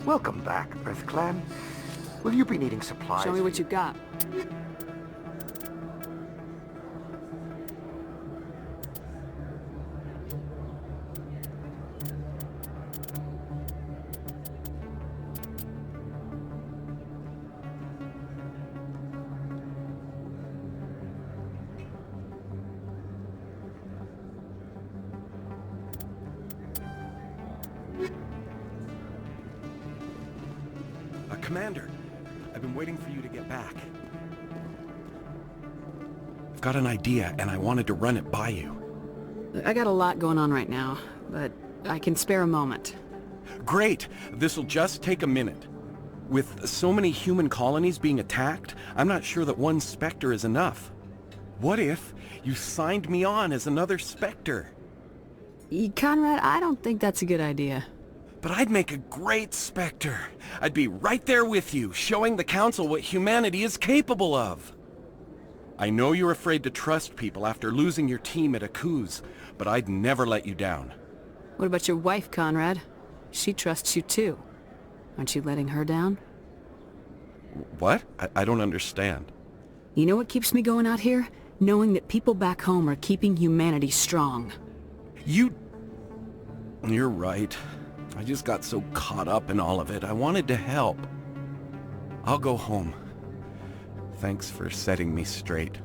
A: Welcome back, Earth Clan. Will you be needing supplies?
E: Show me what you got.
H: Commander, I've been waiting for you to get back. I've got an idea, and I wanted to run it by you.
E: I got a lot going on right now, but I can spare a moment.
H: Great! This'll just take a minute. With so many human colonies being attacked, I'm not sure that one Spectre is enough. What if you signed me on as another Spectre?
E: Conrad, I don't think that's a good idea.
H: But I'd make a great Spectre. I'd be right there with you, showing the Council what humanity is capable of. I know you're afraid to trust people after losing your team at Akuz, but I'd never let you down.
E: What about your wife, Conrad? She trusts you too. Aren't you letting her down?
H: What? I don't understand.
E: You know what keeps me going out here? Knowing that people back home are keeping humanity strong.
H: You're right. I just got so caught up in all of it. I wanted to help. I'll go home. Thanks for setting me straight.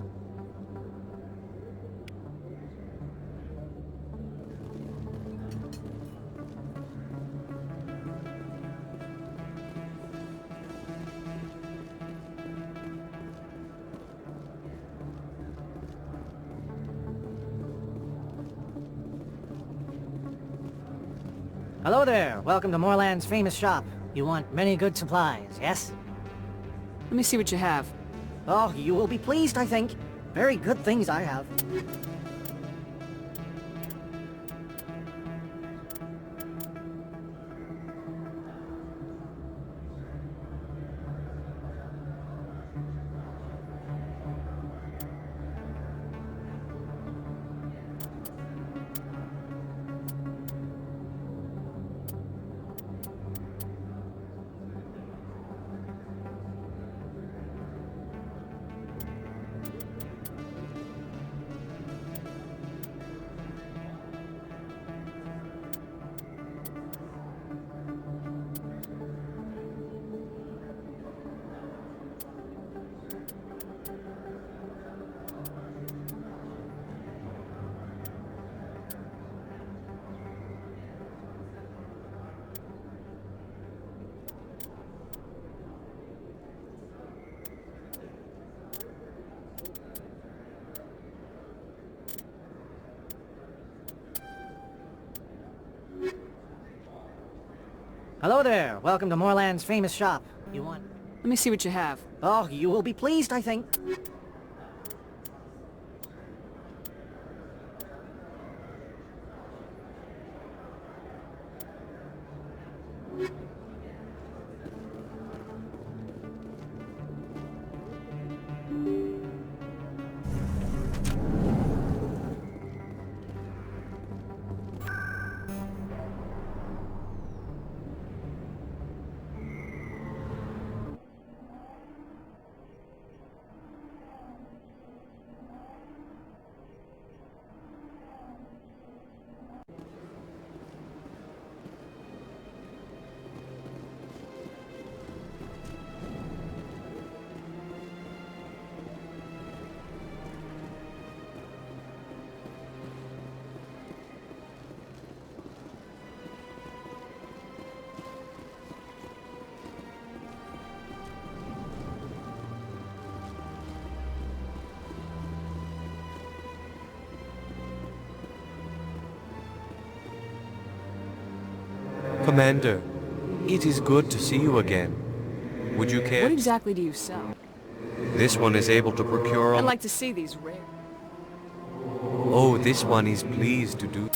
I: Hello there. Welcome to Moorland's famous shop. You want many good supplies, yes?
E: Let me see what you have.
I: Oh, you will be pleased, I think. Very good things I have. Hello there. Welcome to Moorland's famous shop. You want...
E: Let me see what you have.
I: Oh, you will be pleased, I think.
W: Commander, it is good to see you again. Would you care?
E: What exactly do you sell?
W: This one is able to procure...
E: I'd like to see these rare.
W: Oh, this one is pleased to do...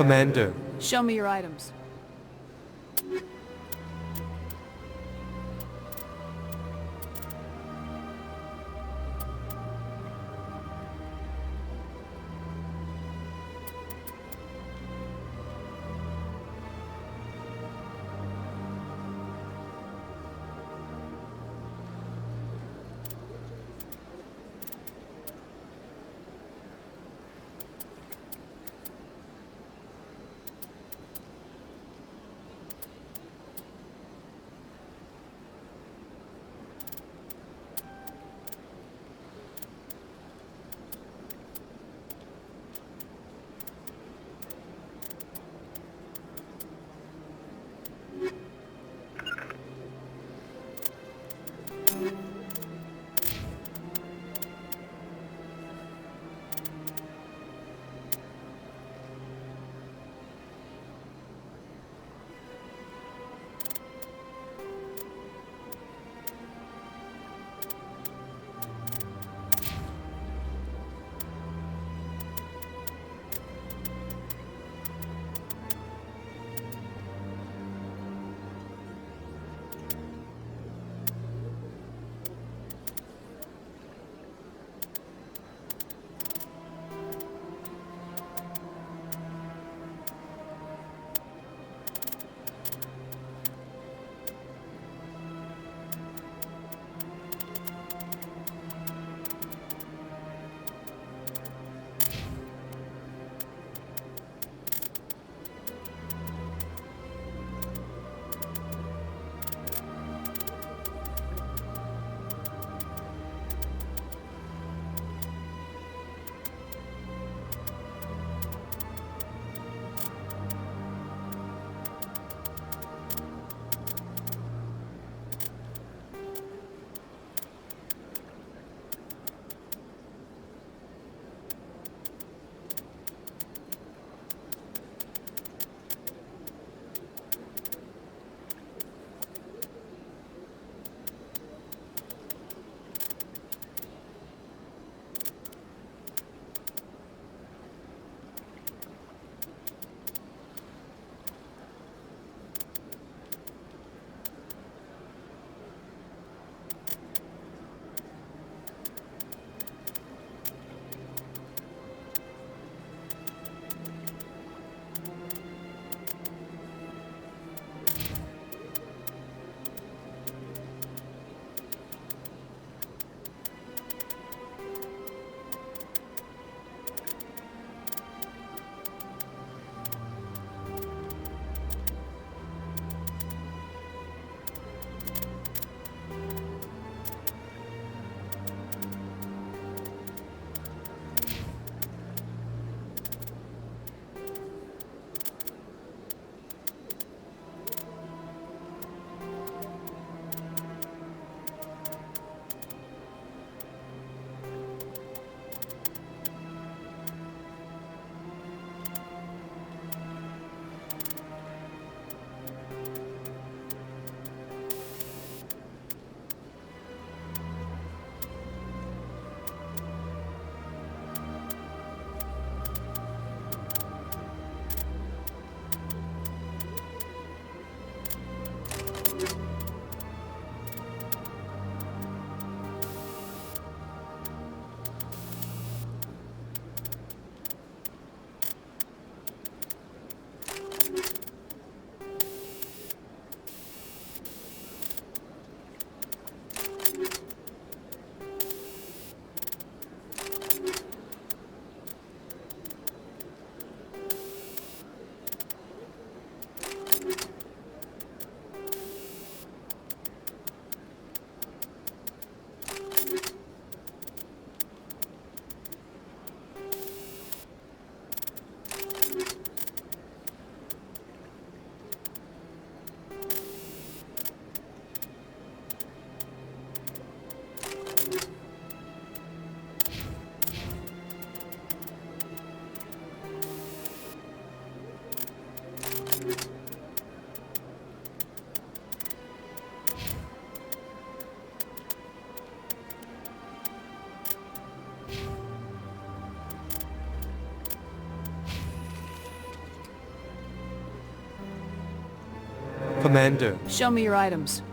W: Commander.
E: Show me your items.
W: Commander.
E: Show me your items.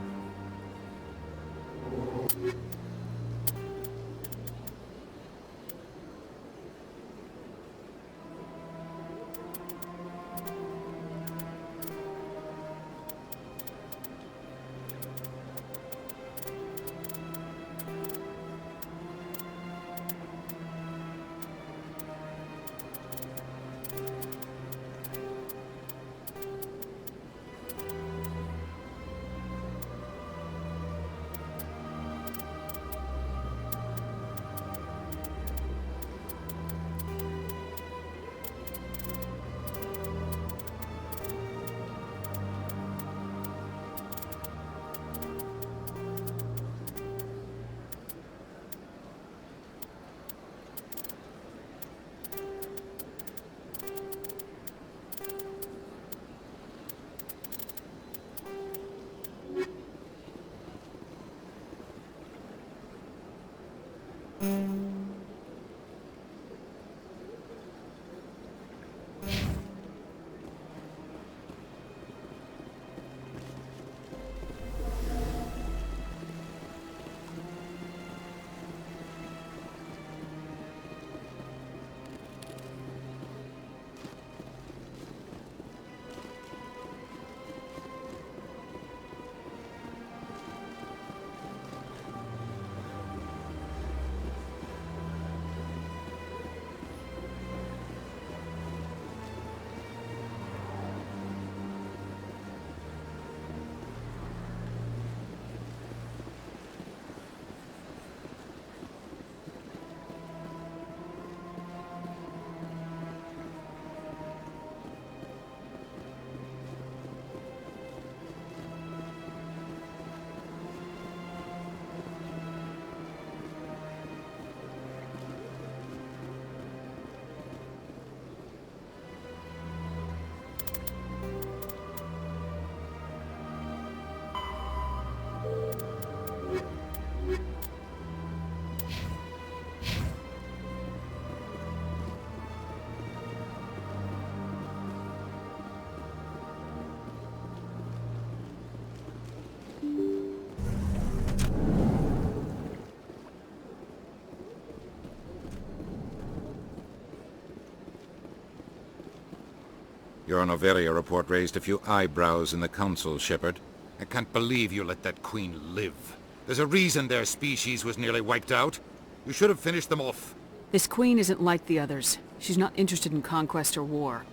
L: Your Noveria report raised a few eyebrows in the Council, Shepard. I can't believe you let that Queen live. There's a reason their species was nearly wiped out. You should have finished them off.
E: This queen isn't like the others. She's not interested in conquest or war.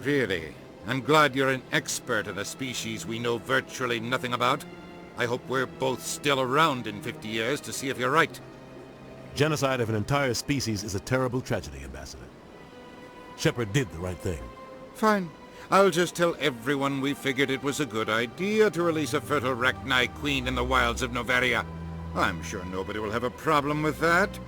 L: Really? I'm glad you're an expert in a species we know virtually nothing about. I hope we're both still around in 50 years to see if you're right.
N: Genocide of an entire species is a terrible tragedy, Ambassador. Shepard did the right thing.
L: Fine. I'll just tell everyone we figured it was a good idea to release a fertile Rachni queen in the wilds of Noveria. I'm sure nobody will have a problem with that.